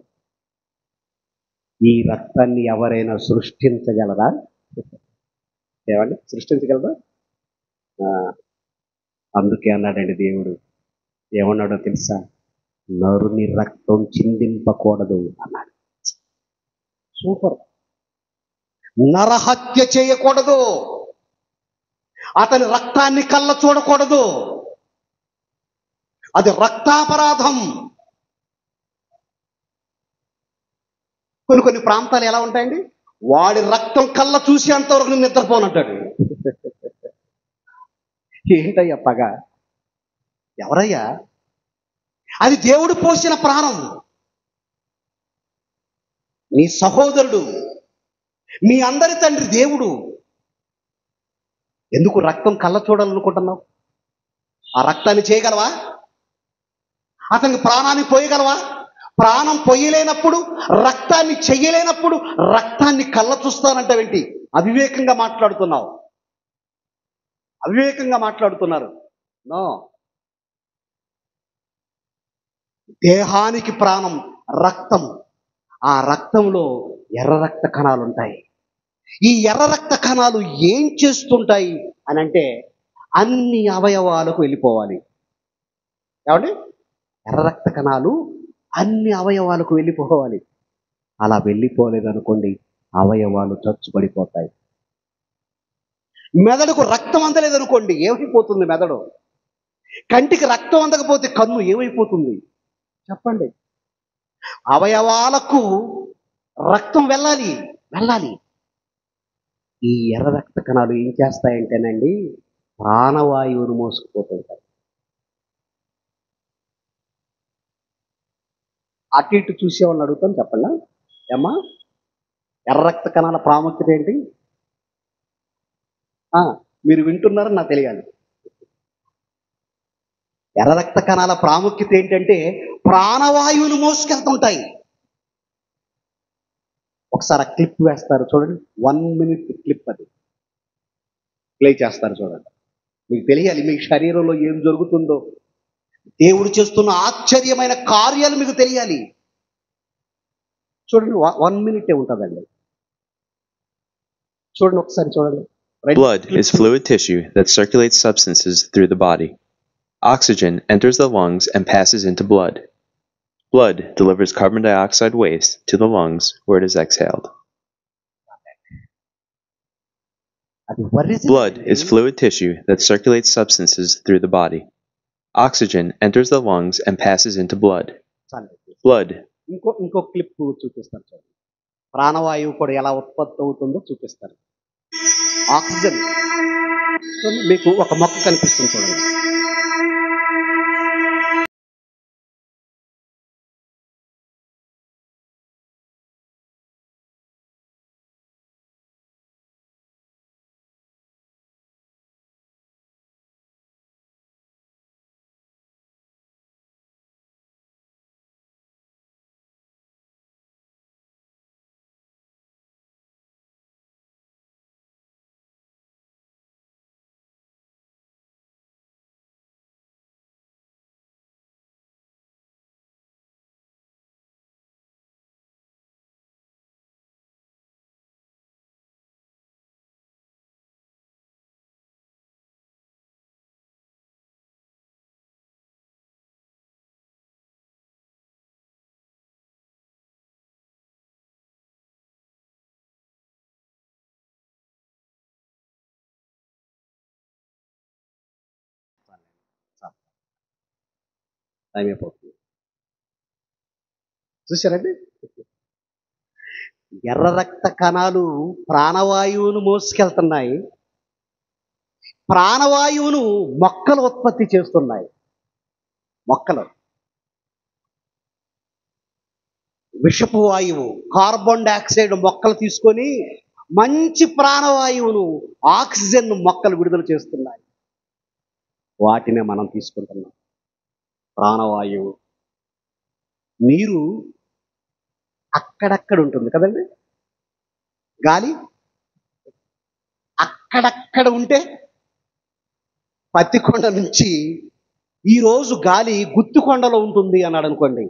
ఈ రక్తాన్ని ఎవరైనా సృష్టించగలరా? ఏమండి, సృష్టించగలరా? ఆ, అందుకే అన్నాడండి దేవుడు. ఏమన్నాడో తెలుసా? నరుని రక్తం చిందింపకూడదు అన్నాడు. సూపర్. నరహత్య చేయకూడదు, అతని రక్తాన్ని కళ్ళ చూడకూడదు, అది రక్తాపరాధం. కొన్ని ప్రాంతాలు ఎలా ఉంటాయండి? వాడి రక్తం కళ్ళ చూసి అంతవరకు నేను నిద్రపోనంటాడు. ఏంటయ్యా పగ? ఎవరయ్యా? అది దేవుడు పోసిన ప్రాణం. నీ సహోదరుడు, మీ అందరి తండ్రి దేవుడు. ఎందుకు రక్తం కళ్ళ చూడాలనుకుంటున్నావు? ఆ రక్తాన్ని చేయగలవా? అతనికి ప్రాణాన్ని పోయగలవా? ప్రాణం పొయ్యలేనప్పుడు, రక్తాన్ని చెయ్యలేనప్పుడు రక్తాన్ని కళ్ళ చూస్తానంటావేంటి? అవివేకంగా మాట్లాడుతున్నావు. అవివేకంగా మాట్లాడుతున్నారు. నో. దేహానికి ప్రాణం రక్తం. ఆ రక్తంలో ఎర్ర రక్త కణాలు ఉంటాయి. ఈ ఎర్ర రక్త కణాలు ఏం చేస్తుంటాయి అని అంటే అన్ని అవయవాలకు వెళ్ళిపోవాలి. ఏమండి? ఎర్ర రక్త కణాలు అన్ని అవయవాలకు వెళ్ళిపోవాలి. అలా వెళ్ళిపోలేదనుకోండి, అవయవాలు చచ్చుబడిపోతాయి. మెదడుకు రక్తం అందలేదనుకోండి, ఏమైపోతుంది మెదడు? కంటికి రక్తం అందకపోతే కన్ను ఏమైపోతుంది? చెప్పండి. అవయవాలకు రక్తం వెళ్ళాలి, వెళ్ళాలి. ఈ ఎర్ర రక్త కణాలు ఏం చేస్తాయంటేనండి, ప్రాణవాయువును మోసుకుపోతుంటాయి. అటు ఇటు చూసేవాళ్ళని అడుగుతాను, చెప్పండి. ఏమ్మా, ఎర్ర రక్త కణాల ప్రాముఖ్యత ఏంటి? మీరు వింటున్నారని నాకు తెలియాలి. ఎర్ర రక్త కణాల ప్రాముఖ్యత ఏంటంటే ప్రాణవాయువును మోసుకెళ్తుంటాయి. ఒకసారి ఆ క్లిప్ వేస్తారు చూడండి. 1 minute క్లిప్, అది ప్లే చేస్తారు చూడండి. మీకు తెలియాలి మీ శరీరంలో ఏం జరుగుతుందో, దేవుడు చేస్తున్న ఆశ్చర్యమైన కార్యాలు మీకు తెలియాలి. చూడండి, 1 minute ఉంటుందండి. చూడండి, ఒకసారి చూడండి. Blood is fluid tissue that circulates substances through the body. Oxygen enters the lungs and passes into blood. Blood delivers carbon dioxide waste to the lungs where it is exhaled. Blood is fluid tissue that circulates substances through the body. Oxygen enters the lungs and passes into blood. Blood. ఇంకో clip చూపిస్తారు చూడండి. ప్రాణవాయువు కూడా ఎలా ఉత్పత్తి అవుతుందో చూపిస్తారు. Oxygen మీకు ఒక మొక్క కనిపిస్తుంది చూడండి. టైం అయిపోతుంది. చూశారండి? ఎర్ర రక్త కణాలు ప్రాణవాయువును మోసుకెళ్తున్నాయి. ప్రాణవాయువును మొక్కలు ఉత్పత్తి చేస్తున్నాయి. మొక్కలు విషపు వాయువు కార్బన్ డైఆక్సైడ్ మొక్కలు తీసుకొని మంచి ప్రాణవాయువును ఆక్సిజన్ మొక్కలు విడుదల చేస్తున్నాయి. వాటినే మనం తీసుకుంటున్నాం. ప్రాణవాయువు. నీరు అక్కడక్కడ ఉంటుంది కదండి. గాలి అక్కడక్కడ ఉంటే పత్తికొండ నుంచి ఈరోజు గాలి గుత్తికొండలో ఉంటుంది అన్నాడు అనుకోండి,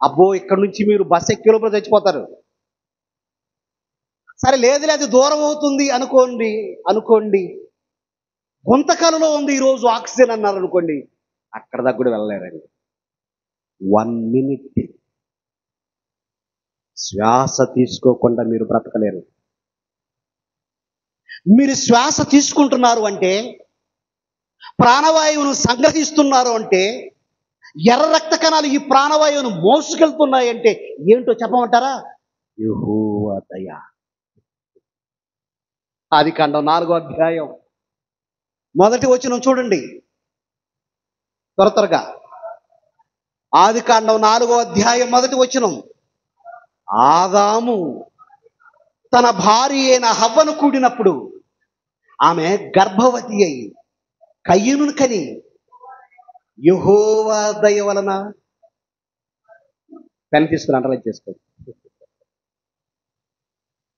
అబ్బో ఇక్కడ నుంచి మీరు బస్ ఎక్కే లోపల చచ్చిపోతారు. సరే లేదు అది దూరం అవుతుంది అనుకోండి గుంతకలలో ఉంది ఈరోజు ఆక్సిజన్ అన్నారు అనుకోండి, అక్కడ దగ్గర కూడా వెళ్ళలేరండి. 1 minute శ్వాస తీసుకోకుండా మీరు బ్రతకలేరు. మీరు శ్వాస తీసుకుంటున్నారు అంటే, ప్రాణవాయువును సంగ్రహిస్తున్నారు అంటే, ఎర్ర రక్త కణాలు ఈ ప్రాణవాయువును మోసుకెళ్తున్నాయంటే ఏంటో చెప్పమంటారా? యెహోవా దయ. ఆదికాండం 4వ అధ్యాయం 1వ వచనం చూడండి త్వరగా. ఆదికాండం 4వ అధ్యాయం 1వ వచనం. ఆదాము తన భార్య అయిన హవ్వను కూడినప్పుడు ఆమె గర్భవతి అయి కయ్యనును కని యెహోవా దయ వలన, పెన్ తీసుకుని అంటలైజ్ చేసుకోండి,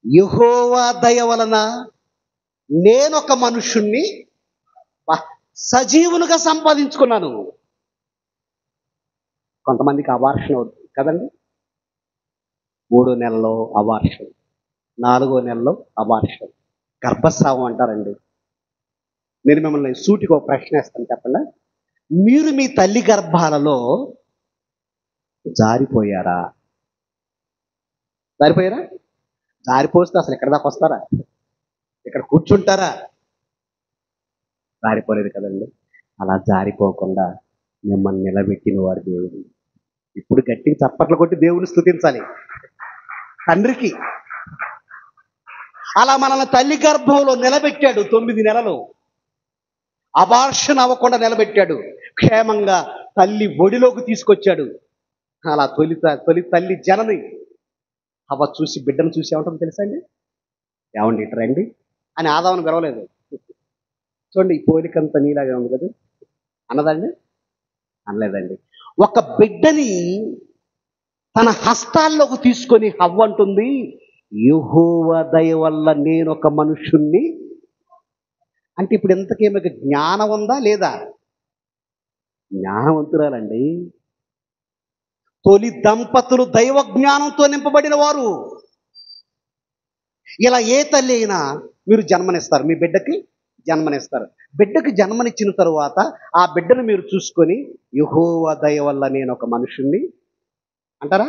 యెహోవా దయ వలన నేనొక మనుషుణ్ణి సజీవునిగా సంపాదించుకున్నాను. కొంతమందికి అబార్షన్ అవుతుంది కదండి. 3వ నెలలో అబార్షన్, 4వ నెలలో అబార్షన్, గర్భస్రావం అంటారండి. నేను మిమ్మల్ని సూటికి ఒక ప్రశ్న వేస్తాను, చెప్పండి. మీరు మీ తల్లి గర్భాలలో జారిపోయారా? జారిపోస్తే అసలు ఎక్కడ దాకా వస్తారా? ఇక్కడ కూర్చుంటారా? జారిపోలేదు కదండి. అలా జారిపోకుండా మిమ్మల్ని నిలబెట్టిన వాడు దేవుడు. ఇప్పుడు గట్టిగా చప్పట్లు కొట్టి దేవుని స్తుతించాలి. తండ్రికి అలా మనల్ని తల్లి గర్భంలో నిలబెట్టాడు. 9 నెలలు అబార్షన్ అవ్వకుండా నిలబెట్టాడు. క్షేమంగా తల్లి ఒడిలోకి తీసుకొచ్చాడు. అలా తొలి తల్లి జనని అవ్వ చూసి, బిడ్డను చూసి ఏమంటాం తెలుసా అండి? ఏమండి ఇటు రండి అని ఆదామును పిలవలేదు. చూడండి, ఈ పోలికంత నీలాగా ఉంది కదా అన్నదండి? అనలేదండి. ఒక బిడ్డని తన హస్తాల్లోకి తీసుకొని హవ్వ అంటుంది, యెహోవా దయ వల్ల నేను ఒక మనుషుణ్ణి. అంటే ఇప్పుడు ఎంతకేమో జ్ఞానం ఉందా లేదా? జ్ఞానవంతురాలండి. తొలి దంపతులు దైవ జ్ఞానంతో నింపబడిన వారు. ఇలా ఏ తల్లి అయినా మీరు జన్మనిస్తారు, మీ బిడ్డకి జన్మనిస్తారు. బిడ్డకి జన్మనిచ్చిన తరువాత ఆ బిడ్డను మీరు చూసుకొని యెహోవా దయ వల్ల నేను ఒక మనుషుణ్ణి అంటారా?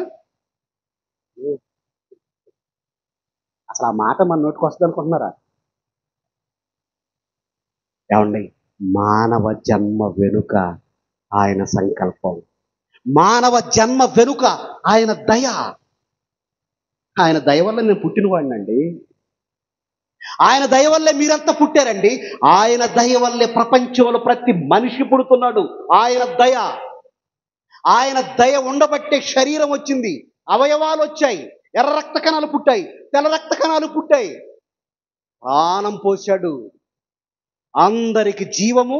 అసలు ఆ మాట మన నోటికి వస్తుంది అనుకుంటున్నారా? ఏమండి, మానవ జన్మ వెనుక ఆయన సంకల్పం, మానవ జన్మ వెనుక ఆయన దయ. ఆయన దయ వల్ల నేను పుట్టినవాడినండి. ఆయన దయ వల్లే మీరంతా పుట్టారండి. ఆయన దయ వల్లే ప్రపంచంలో ప్రతి మనిషి పుడుతున్నాడు. ఆయన దయ ఉండబట్టే శరీరం వచ్చింది, అవయవాలు వచ్చాయి, ఎర్ర రక్త కణాలు పుట్టాయి, తెల్ల రక్త కణాలు పుట్టాయి. ప్రాణం పోశాడు. అందరికి జీవము,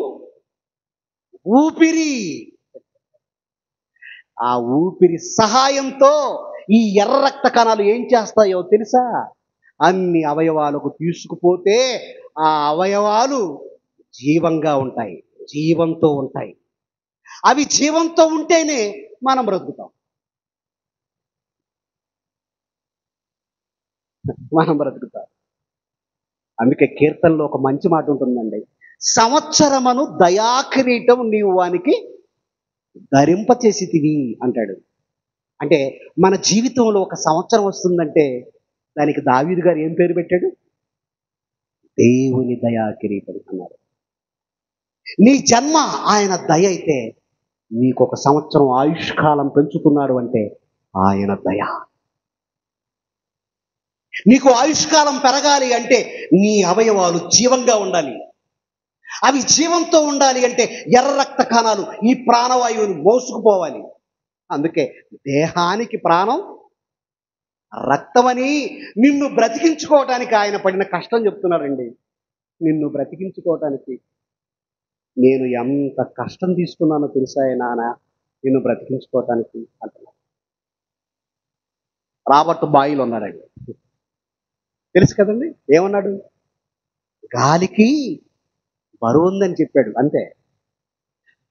ఊపిరి. ఆ ఊపిరి సహాయంతో ఈ ఎర్ర రక్త కణాలు ఏం చేస్తాయో తెలుసా? అన్ని అవయవాలకు తీసుకుపోతే ఆ అవయవాలు జీవంగా ఉంటాయి, జీవంతో ఉంటాయి. అవి జీవంతో ఉంటేనే మనం బ్రతుకుతాం. అందుకే కీర్తనలో ఒక మంచి మాట ఉంటుందండి, సంవత్సరమును దయాకిరీటం నీవు వానికి ధరింపచేసితివి అంటాడు. అంటే మన జీవితంలో ఒక సంవత్సరం వస్తుందంటే దానికి దావీదు గారు ఏం పేరు పెట్టాడు? దేవుని దయా కిరీటం అన్నారు. నీ జన్మ ఆయన దయ అయితే నీకు ఒక సంవత్సరం ఆయుష్కాలం పెంచుతున్నాడు అంటే ఆయన దయ. నీకు ఆయుష్కాలం పెరగాలి అంటే నీ అవయవాలు జీవంగా ఉండాలి. అవి జీవంతో ఉండాలి అంటే ఎర్ర రక్త కణాలు ఈ ప్రాణవాయువుని మోసుకుపోవాలి. అందుకే దేహానికి ప్రాణం రక్తమని నిన్ను బ్రతికించుకోవటానికి ఆయన పడిన కష్టం చెప్తున్నారండి. నిన్ను బ్రతికించుకోవటానికి నేను ఎంత కష్టం తీసుకున్నానో తెలుసా నాన్న, నిన్ను బ్రతికించుకోవటానికి అంటున్నాను. రాబర్ట్ బాయిల్ ఉన్నాడండి, తెలుసు కదండి. ఏమన్నాడు? గాలికి బరువు ఉందని చెప్పాడు, అంతే.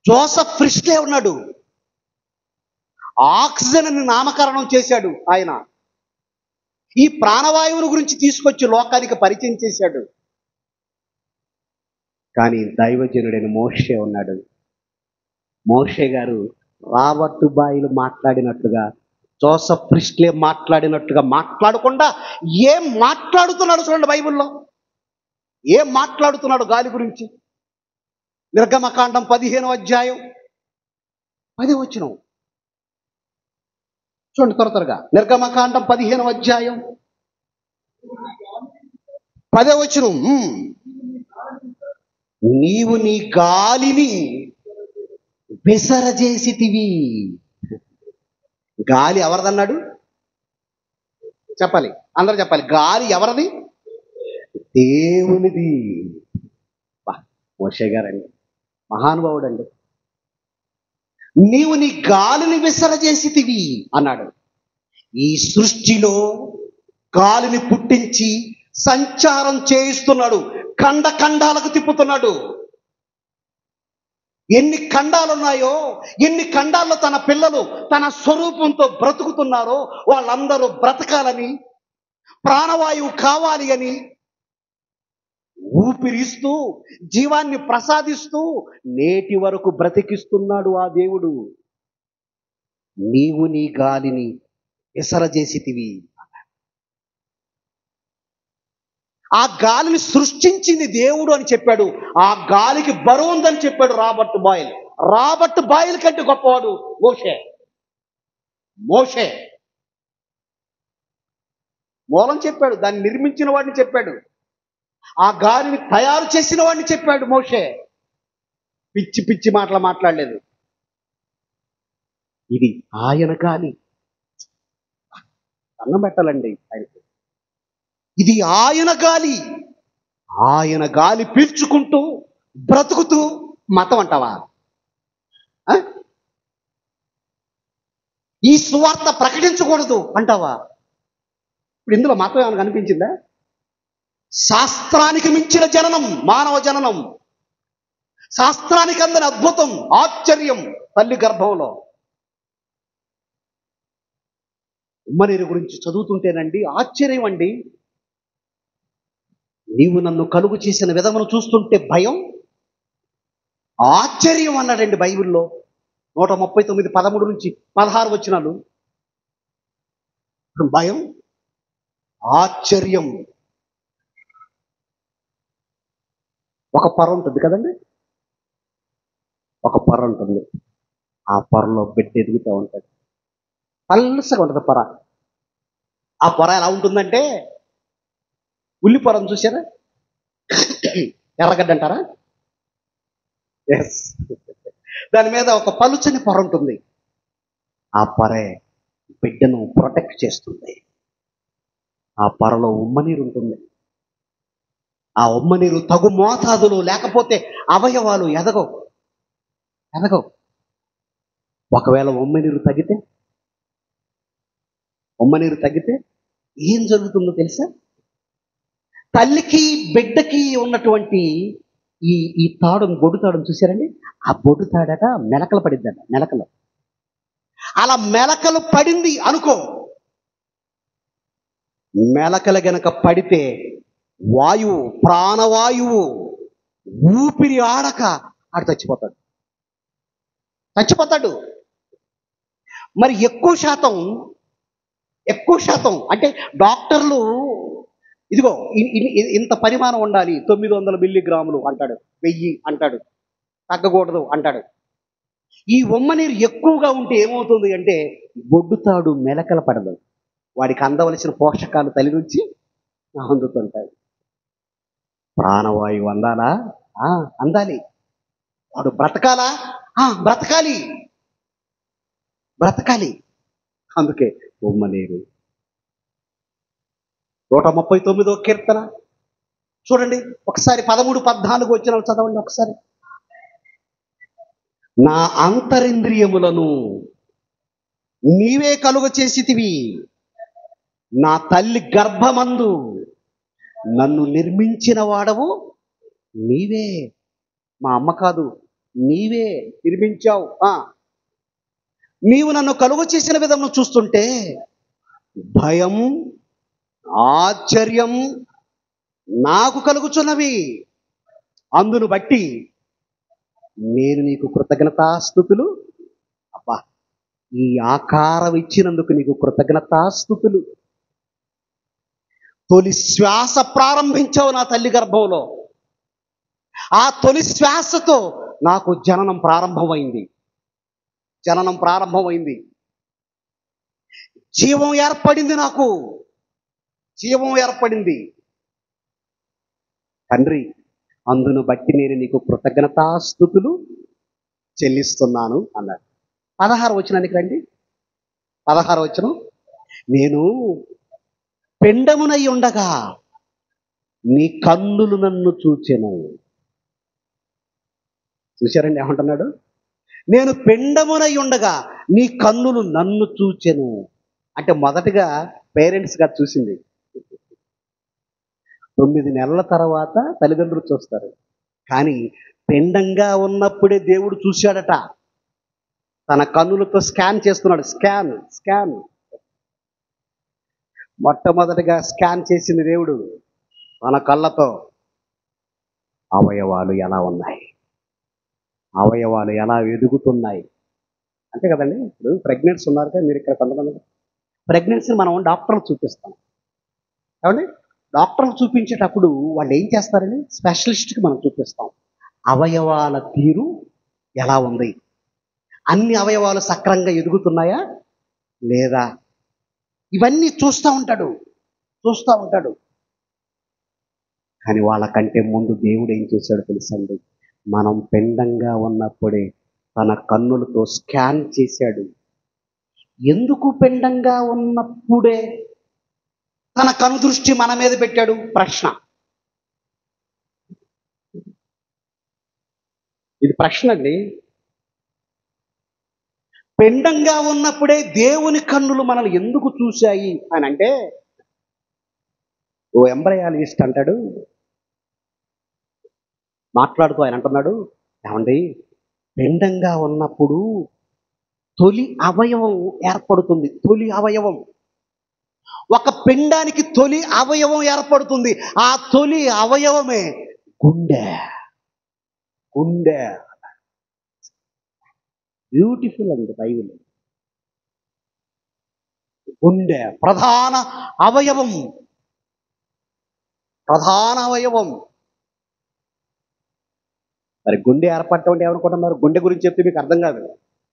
జోసెఫ్ ఫ్రిస్లే ఉన్నాడు, ఆక్సిజన్ అని నామకరణం చేశాడు ఆయన. ఈ ప్రాణవాయువుని గురించి తీసుకొచ్చి లోకానికి పరిచయం చేశాడు. కానీ దైవజనుడైన మోషే ఉన్నాడు. మోషే గారు రాబర్ట్ బాయిల్ మాట్లాడినట్లుగా, జోసెఫ్ ప్రిస్లే మాట్లాడినట్టుగా మాట్లాడకుండా ఏం మాట్లాడుతున్నాడు చూడండి బైబిల్లో. ఏం మాట్లాడుతున్నాడు గాలి గురించి? నిర్గమకాండం 15వ అధ్యాయం 10వ వచనం చూడండి త్వరగా. నిర్గమకాండం 15వ అధ్యాయం 10వ వచనం. నీవు నీ గాలిని విసరజేసితివి. గాలి ఎవరిదన్నాడు? చెప్పాలి, అందరూ చెప్పాలి. గాలి ఎవరిది? దేవునిది. మోషే గారండి, మహానుభావుడు అండి. నీవు నీ గాలిని విసరజేసితివి అన్నాడు. ఈ సృష్టిలో గాలిని పుట్టించి సంచారం చేయిస్తున్నాడు, ఖండ ఖండాలకు తిప్పుతున్నాడు. ఎన్ని ఖండాలున్నాయో, ఎన్ని ఖండాల్లో తన పిల్లలు తన స్వరూపంతో బ్రతుకుతున్నారో వాళ్ళందరూ బ్రతకాలని, ప్రాణవాయువు కావాలి అని ఊపిరిస్తూ జీవాన్ని ప్రసాదిస్తూ నేటి వరకు బ్రతికిస్తున్నాడు ఆ దేవుడు. నీవు నీ గాలిని విసరజేసితివి. ఆ గాలిని సృష్టించింది దేవుడు అని చెప్పాడు. ఆ గాలికి బరువు ఉందని చెప్పాడు రాబర్ట్ బాయిల్. రాబర్ట్ బాయిల్ కంటే గొప్పవాడు మోషే. మోషే మూలం చెప్పాడు, దాన్ని నిర్మించిన వాడిని చెప్పాడు, ఆ గాలిని తయారు చేసిన వాడిని చెప్పాడు మోషే. పిచ్చి పిచ్చి మాటలు మాట్లాడలేదు. ఇది ఆయన గాలి. అన్నం పెట్టాలండి ఆయనకు. ఇది ఆయన గాలి. ఆయన గాలి పీల్చుకుంటూ బ్రతుకుతూ మతం అంటావా? ఈ సువార్త ప్రకటించకూడదు అంటావా? ఇప్పుడు ఇందులో మతం ఏమైనా కనిపించిందా? శాస్త్రానికి మించిన జననం మానవ జననం. శాస్త్రానికి అందని అద్భుతం, ఆశ్చర్యం తల్లి గర్భంలో. ఉమ్మనీరు గురించి చదువుతుంటేనండి ఆశ్చర్యం అండి. నీవు నన్ను కలుగు చేసిన విధమును చూస్తుంటే భయం, ఆశ్చర్యం అన్నాడండి బైబిల్లో. 139 13 నుంచి 16 వచనాలు. భయం, ఆశ్చర్యం. ఒక పొర ఉంటుంది కదండి, ఒక పొర ఉంటుంది. ఆ పొరలో బిడ్డ ఎదుగుతూ ఉంటుంది, పల్సగా ఉంటుంది పొర. ఆ పొర ఎలా ఉంటుందంటే, ఉల్లి పొరను చూసారా? ఎర్రగడ్డ అంటారా? ఎస్. దాని మీద ఒక పలుచని పొర ఉంటుంది. ఆ పొరే బిడ్డను ప్రొటెక్ట్ చేస్తుంది. ఆ పొరలో ఉమ్మనీరు ఉంటుంది. ఆ ఉమ్మనీరు తగు మోతాదులో లేకపోతే అవయవాలు ఎదగవు. ఒకవేళ ఉమ్మనీరు తగ్గితే ఏం జరుగుతుందో తెలుసా? తల్లికి బిడ్డకి ఉన్నటువంటి ఈ తాడును, బొడ్డు తాడును చూసారండి? ఆ బొడ్డు తాడట మెలకలు పడిద్దట. మెలకలు అలా మెలకలు పడింది అనుకో, మెలకలు గనక పడితే వాయువు, ప్రాణవాయువు, ఊపిరి ఆడక ఆడు చచ్చిపోతాడు. మరి ఎక్కువ శాతం అంటే డాక్టర్లు ఇదిగో ఇంత పరిమాణం ఉండాలి, 900 మిల్లీగ్రాములు అంటాడు, 1000 అంటాడు, తగ్గకూడదు అంటాడు. ఈ ఉమ్మనీరు ఎక్కువగా ఉంటే ఏమవుతుంది అంటే బొడ్డుతాడు మెలకల పడదు. వాడికి అందవలసిన పోషకాలు తల్లి నుంచి అందుతుంటాయి. ప్రాణవాయువు అందాలా? అందాలి. వాడు బ్రతకాలా? బ్రతకాలి. బ్రతకాలి. అందుకే ఉమ్మలేరు. 139వ కీర్తన చూడండి ఒకసారి, 13, 14 వచ్చిన చదవండి ఒకసారి. నా అంతరింద్రియములను నీవే కలుగ చేసితివి, నా తల్లి గర్భమందు నన్ను నిర్మించిన వాడవు నీవే. మా అమ్మ కాదు, నీవే నిర్మించావు. నీవు నన్ను కలుగ చేసిన విధమును చూస్తుంటే భయం, ఆశ్చర్యం నాకు కలుగుచున్నవి. అందును బట్టి నేను నీకు కృతజ్ఞతాస్తుతులు. అబ్బా, ఈ ఆకారం ఇచ్చినందుకు నీకు కృతజ్ఞతాస్తుతులు. తొలి శ్వాస ప్రారంభించావు నా తల్లి గర్భంలో. ఆ తొలి శ్వాసతో నాకు జననం ప్రారంభమైంది. జననం ప్రారంభమైంది. జీవం ఏర్పడింది. నాకు జీవం ఏర్పడింది. తండ్రి, అందును బట్టి నేను నీకు కృతజ్ఞతాస్తుతులు చెల్లిస్తున్నాను అన్నాడు. 16 వచనానికి రండి. 16 వచనం. నేను పెండమునై ఉండగా నీ కన్నులు నన్ను చూచెను. చూశారండి ఏమంటున్నాడు? నేను పెండమునై ఉండగా నీ కన్నులు నన్ను చూచెను. అంటే మొదటగా పేరెంట్స్గా చూసింది. 9 నెలల తర్వాత తల్లిదండ్రులు చూస్తారు. కానీ పెండంగా ఉన్నప్పుడే దేవుడు చూశాడట. తన కన్నులతో స్కాన్ చేస్తున్నాడు. స్కాన్ స్కాన్ మొట్టమొదటిగా స్కాన్ చేసింది దేవుడు తన కళ్ళతో. అవయవాలు ఎలా ఉన్నాయి, అవయవాలు ఎలా ఎదుగుతున్నాయి. అంతే కదండి. ఇప్పుడు ప్రెగ్నెన్సీ ఉన్నారు కదా మీరు ఇక్కడ కొంతమంది. ప్రెగ్నెన్సీని మనం డాక్టర్లు చూపిస్తాం ఏమండి. డాక్టర్లు చూపించేటప్పుడు వాళ్ళు ఏం చేస్తారండి? స్పెషలిస్ట్కి మనం చూపిస్తాం. అవయవాల తీరు ఎలా ఉంది, అన్ని అవయవాలు సక్రంగా ఎదుగుతున్నాయా లేదా, ఇవన్నీ చూస్తూ ఉంటాడు. కానీ వాళ్ళకంటే ముందు దేవుడు ఏం చేశాడో తెలుసండి? మనం పెండంగా ఉన్నప్పుడే తన కన్నులతో స్కాన్ చేశాడు. ఎందుకు పెండంగా ఉన్నప్పుడే తన కనుదృష్టి మన మీద పెట్టాడు? ప్రశ్న. ఇది ప్రశ్న అండి. పెండంగా ఉన్నప్పుడే దేవుని కన్నులు మనల్ని ఎందుకు చూశాయి అని అంటే, ఓ ఎంబ్రయాలజిస్ట్ అంటాడు, మాట్లాడుతూ ఆయన అంటున్నాడు, ఏమండి, పెండంగా ఉన్నప్పుడు తొలి అవయవం ఏర్పడుతుంది. తొలి అవయవం, ఒక పిండానికి తొలి అవయవం ఏర్పడుతుంది. ఆ తొలి అవయవమే గుండె. గుండె బ్యూటిఫుల్ అండి బైబిల్. గుండె ప్రధాన అవయవం. మరి గుండె ఏర్పడటం అంటే ఏమనుకుంటున్నారు? గుండె గురించి చెప్తే మీకు అర్థం కాదు.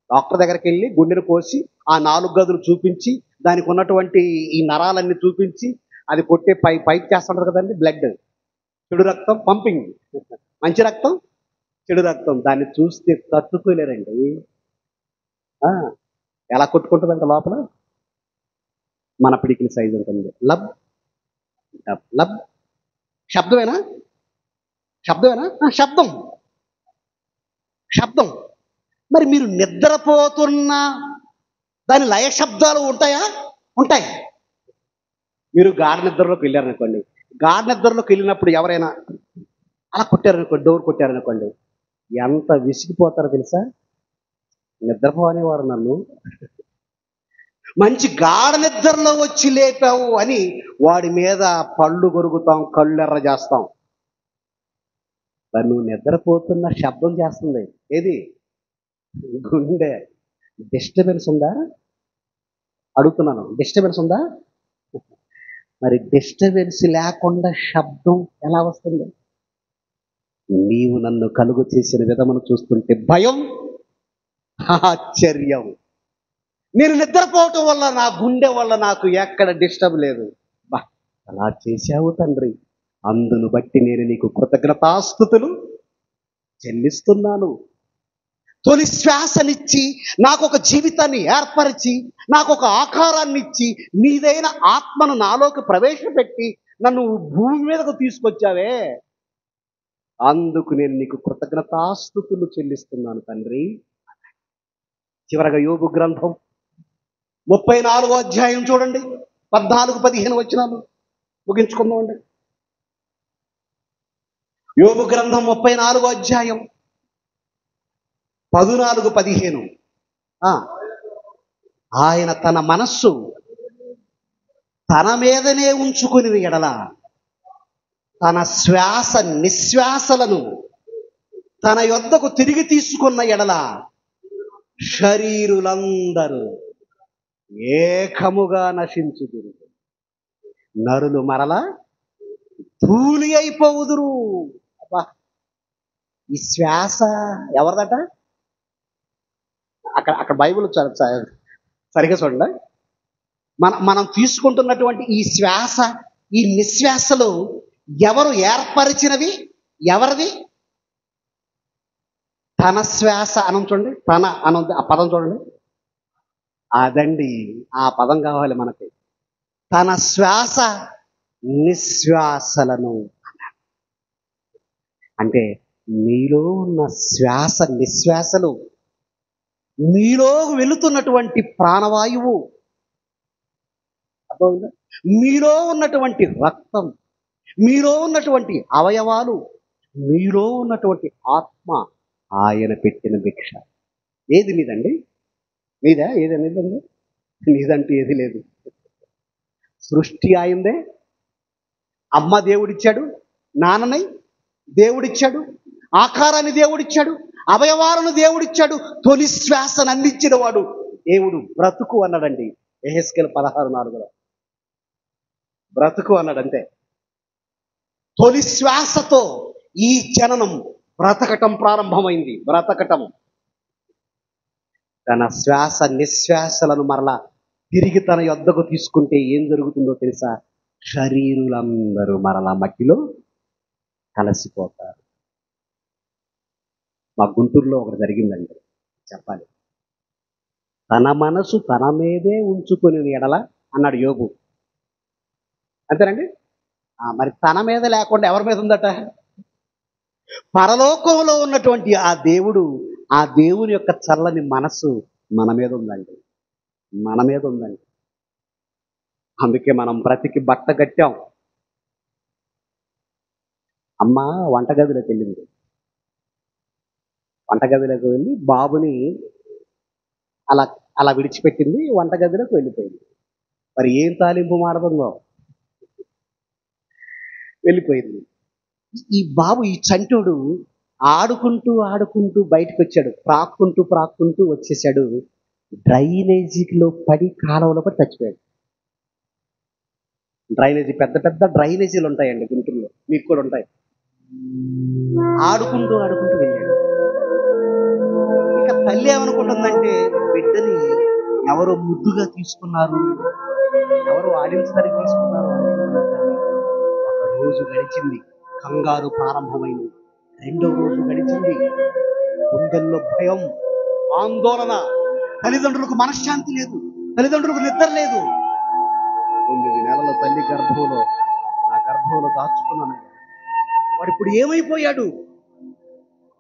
డాక్టర్ దగ్గరికి వెళ్ళి గుండెను కోసి ఆ 4 గదులు చూపించి దానికి ఉన్నటువంటి ఈ నరాలన్నీ చూపించి అది కొట్టే పైప్ చేస్తుంటారు కదండి. బ్లడ్, చెడు రక్తం పంపింగ్, మంచి రక్తం, చెడు రక్తం, దాన్ని చూస్తే తట్టుకోలేరండి. ఎలా కొట్టుకుంటుందంట లోపల? మన పిడికిల సైజు ఉంటుంది. Lub dub lub. శబ్దమేనా? శబ్దం. మరి మీరు నిద్రపోతున్నా దాని లయ శబ్దాలు ఉంటాయా? ఉంటాయి. మీరు గాఢ నిద్రలోకి వెళ్ళారనుకోండి, గాఢ నిద్రలోకి వెళ్ళినప్పుడు ఎవరైనా అలా కొట్టారనుకోండి, డోర్ కొట్టారనుకోండి, ఎంత విసిగిపోతారో తెలుసా? నిద్రపోనేవారు నన్ను మంచి గాఢ నిద్రలో వచ్చి లేపావు అని వాడి మీద పళ్ళు కొరుకుతాం, కళ్ళు ఎర్ర చేస్తాం. నువ్వు నిద్రపోతున్న శబ్దం చేస్తుంది ఏది? గుండె. డిస్టర్బెన్స్ ఉందా అడుగుతున్నాను. డిస్టర్బెన్స్ ఉందా? మరి డిస్టర్బెన్స్ లేకుండా శబ్దం ఎలా వస్తుంది? నీవు నన్ను కలుగు చేసిన విధమును చూస్తుంటే భయం, ఆశ్చర్యం. నేను నిద్రపోవటం వల్ల నా గుండె వల్ల నాకు ఎక్కడ డిస్టర్బ్ లేదు. బా, అలా చేశావు తండ్రి, అందును బట్టి నేను నీకు కృతజ్ఞతాస్తుతులు చెల్లిస్తున్నాను. తొలి శ్వాసనిచ్చి నాకు ఒక జీవితాన్ని ఏర్పరిచి నాకు ఒక ఆకారాన్ని ఇచ్చి నీదైన ఆత్మను నాలోకి ప్రవేశపెట్టి నన్ను భూమి మీదకు తీసుకొచ్చావే, అందుకు నేను నీకు కృతజ్ఞతాస్తుతులు చెల్లిస్తున్నాను తండ్రి. చివరగా యోబు గ్రంథం 34వ అధ్యాయం చూడండి, 14-15 వచనాలు ముగించుకుందామండి. యోబు గ్రంథం 34వ అధ్యాయం 14-15. ఆయన తన మనస్సు తన మీదనే ఉంచుకుని ఎడల తన శ్వాస నిశ్వాసలను తన యొద్దకు తిరిగి తీసుకున్న ఎడల శరీరులందరూ ఏకముగా నశించుదురు, నరులు మరలా ధూళి అయిపోవుదురు. అబ్బా, ఈ శ్వాస ఎవరిదట? అక్కడ బైబిల్ సరిగా చూడండి. మనం తీసుకుంటున్నటువంటి ఈ శ్వాస, ఈ నిశ్వాసలు ఎవరు ఏర్పరిచినవి? ఎవరిది? తన శ్వాస అనం చూడండి, తన అనం, ఆ పదం చూడండి. అదండి, ఆ పదం కావాలి మనకి. తన శ్వాస నిశ్వాసలను, అంటే మీలో ఉన్న శ్వాస నిశ్వాసలు, మీలో వెళుతున్నటువంటి ప్రాణవాయువు, అర్థమైందా? మీలో ఉన్నటువంటి రక్తం, మీలో ఉన్నటువంటి అవయవాలు, మీలో ఉన్నటువంటి ఆత్మ ఆయన పెట్టిన భిక్ష. ఏది నీదండి? నీదా? ఏది నీదండి? నీదంటూ ఏది లేదు. సృష్టి ఆయందే. అమ్మ దేవుడిచ్చాడు, నాన్నని దేవుడిచ్చాడు, ఆకారాన్ని దేవుడిచ్చాడు, అవయవాలను దేవుడిచ్చాడు, తొలి శ్వాసను అందించిన వాడు దేవుడు. బ్రతుకు అన్నాడండి యెహెజ్కేలు 16:4. బ్రతుకు అన్నాడంతే. తొలి శ్వాసతో ఈ జననం బ్రతకటం ప్రారంభమైంది. బ్రతకటం, తన శ్వాస నిశ్వాసలను మరలా తిరిగి తన యొద్దకు తీసుకుంటే ఏం జరుగుతుందో తెలుసా? శరీరులందరూ మరలా మట్టిలో కలిసిపోతారు. మా గుంటూరులో ఒకటి జరిగిందండి, చెప్పాలి. తన మనసు తన మీదే ఉంచుకుని ఎడల అన్నాడు యోబు. అంతేనండి. మరి తన మీద లేకుండా ఎవరి మీద ఉందట? పరలోకంలో ఉన్నటువంటి ఆ దేవుడు, ఆ దేవుని యొక్క చల్లని మనసు మన మీద ఉందండి, మన మీద ఉందండి. అందుకే మనం బ్రతికి బట్ట కట్టాం. అమ్మ వంటగదిలోకి వెళ్ళింది. వంటగదిలోకి వెళ్ళి బాబుని అలా అలా విడిచిపెట్టింది, వంటగదిలోకి వెళ్ళిపోయింది. మరి ఏం తాలింపు మాడుతుందో, వెళ్ళిపోయింది. ఈ బాబు, ఈ చంటోడు ఆడుకుంటూ ఆడుకుంటూ బయటకు వచ్చాడు, ప్రాక్కుంటూ వచ్చేసాడు. డ్రైనేజీలో పడి కాలువలో పడి చచ్చిపోయాడు. డ్రైనేజీ, పెద్ద పెద్ద డ్రైనేజీలు ఉంటాయండి గుంటూరులో, మీకు కూడా ఉంటాయి. ఆడుకుంటూ వెళ్ళాడు. ఇక తల్లి ఏమనుకుంటుందంటే, బిడ్డని ఎవరో ముద్దుగా తీసుకున్నారు, ఎవరో ఆడించడానికి తీసుకున్నారు అనుకుంటున్నారు తల్లి. ఒక రోజు గడిచింది, కంగారు ప్రారంభమైంది. 2వ రోజు గడిచింది, గుండెల్లో భయం, ఆందోళన. తల్లిదండ్రులకు మనశ్శాంతి లేదు, తల్లిదండ్రులకు నిద్ర లేదు. 9 నెలల తల్లి గర్భంలో, నా గర్భంలో దాచుకున్నాను. వాడు ఇప్పుడు ఏమైపోయాడు?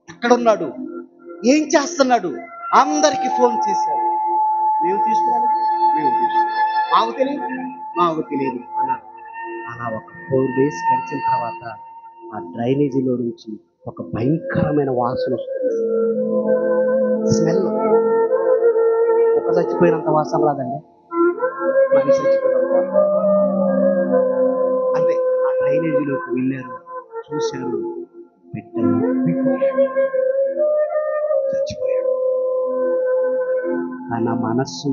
ఎక్కడున్నాడు? ఏం చేస్తున్నాడు? అందరికీ ఫోన్ చేశారు. మేము తీసుకురాలి, మాకు తెలియదు అన్నారు. అలా ఒక 4 days గడిచిన తర్వాత ఆ డ్రైనేజీలో నుంచి ఒక భయంకరమైన వాసన వస్తుంది. స్మెల్. ఒక చచ్చిపోయినంత వాసన రాదండి, మనిషి చచ్చిపోయినంత వాసన. అంతే. ఆ డ్రైనేజీలోకి వెళ్ళారు, చూశారు, బిడ్డ చచ్చిపోయాడు. తన మనస్సు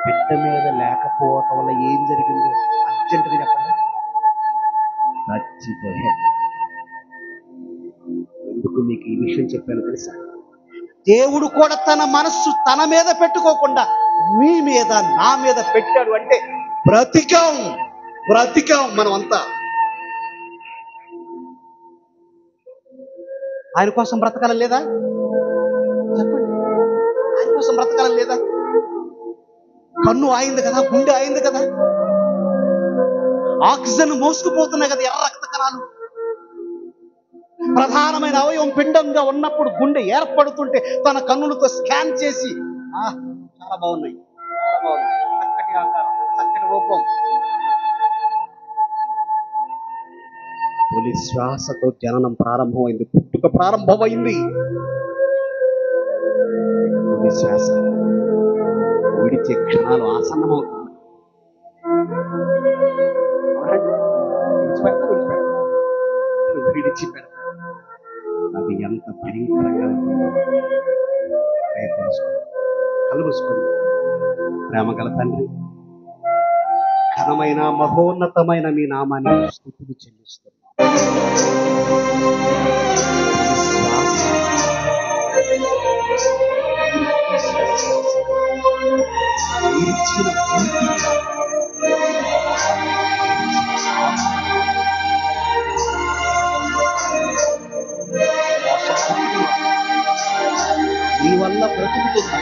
బిడ్డ మీద లేకపోవటం వల్ల ఏం జరిగిందో అర్జెంటుగా చెప్పండి. చచ్చిపోయాడు. ఎందుకు మీకు ఈ విషయం చెప్పాను తెలుసా? దేవుడు కూడా తన మనస్సు తన మీద పెట్టుకోకుండా మీ మీద నా మీద పెట్టాడు అంటే బ్రతికాం మనం అంతా. ఆయన కోసం బ్రతకాలని లేదా? చెప్పండి, ఆయన కోసం బ్రతకాలని లేదా? కన్ను ఆయింది కదా, గుండె ఆయింది కదా, ఆక్సిజన్ మోసుకుపోతున్నాయి కదా ఎర్ర రక్త కణాలు. ప్రధానమైన అవయవం పిండంగా ఉన్నప్పుడు గుండె ఏర్పడుతుంటే తన కన్నులతో స్కాన్ చేసి చాలా బాగున్నాయి, చక్కటి ఆకారం, చక్కటి రూపం. తొలి శ్వాసతో జననం ప్రారంభమైంది, పుట్టుక ప్రారంభమైంది. తొలి శ్వాస విడిచే క్షణాలు ఆసన్నమవుతుంది. విడిచిపెడతారు. అది ఎంత భయంకరంగా ఉంటుందో ప్రయత్నించుకోండి. కళ్ళు మూసుకోండి. ప్రేమగల తండ్రి, ఘనమైన మహోన్నతమైన మీ నామాన్ని స్తుతులు చెల్లిస్తున్నాం. నీ వల్ల బ్రతుకుతుంది.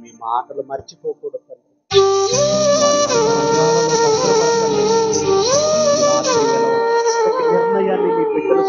మీ మాటలు మర్చిపోకూడదు. నిర్ణయాన్ని మీ బిడ్డలు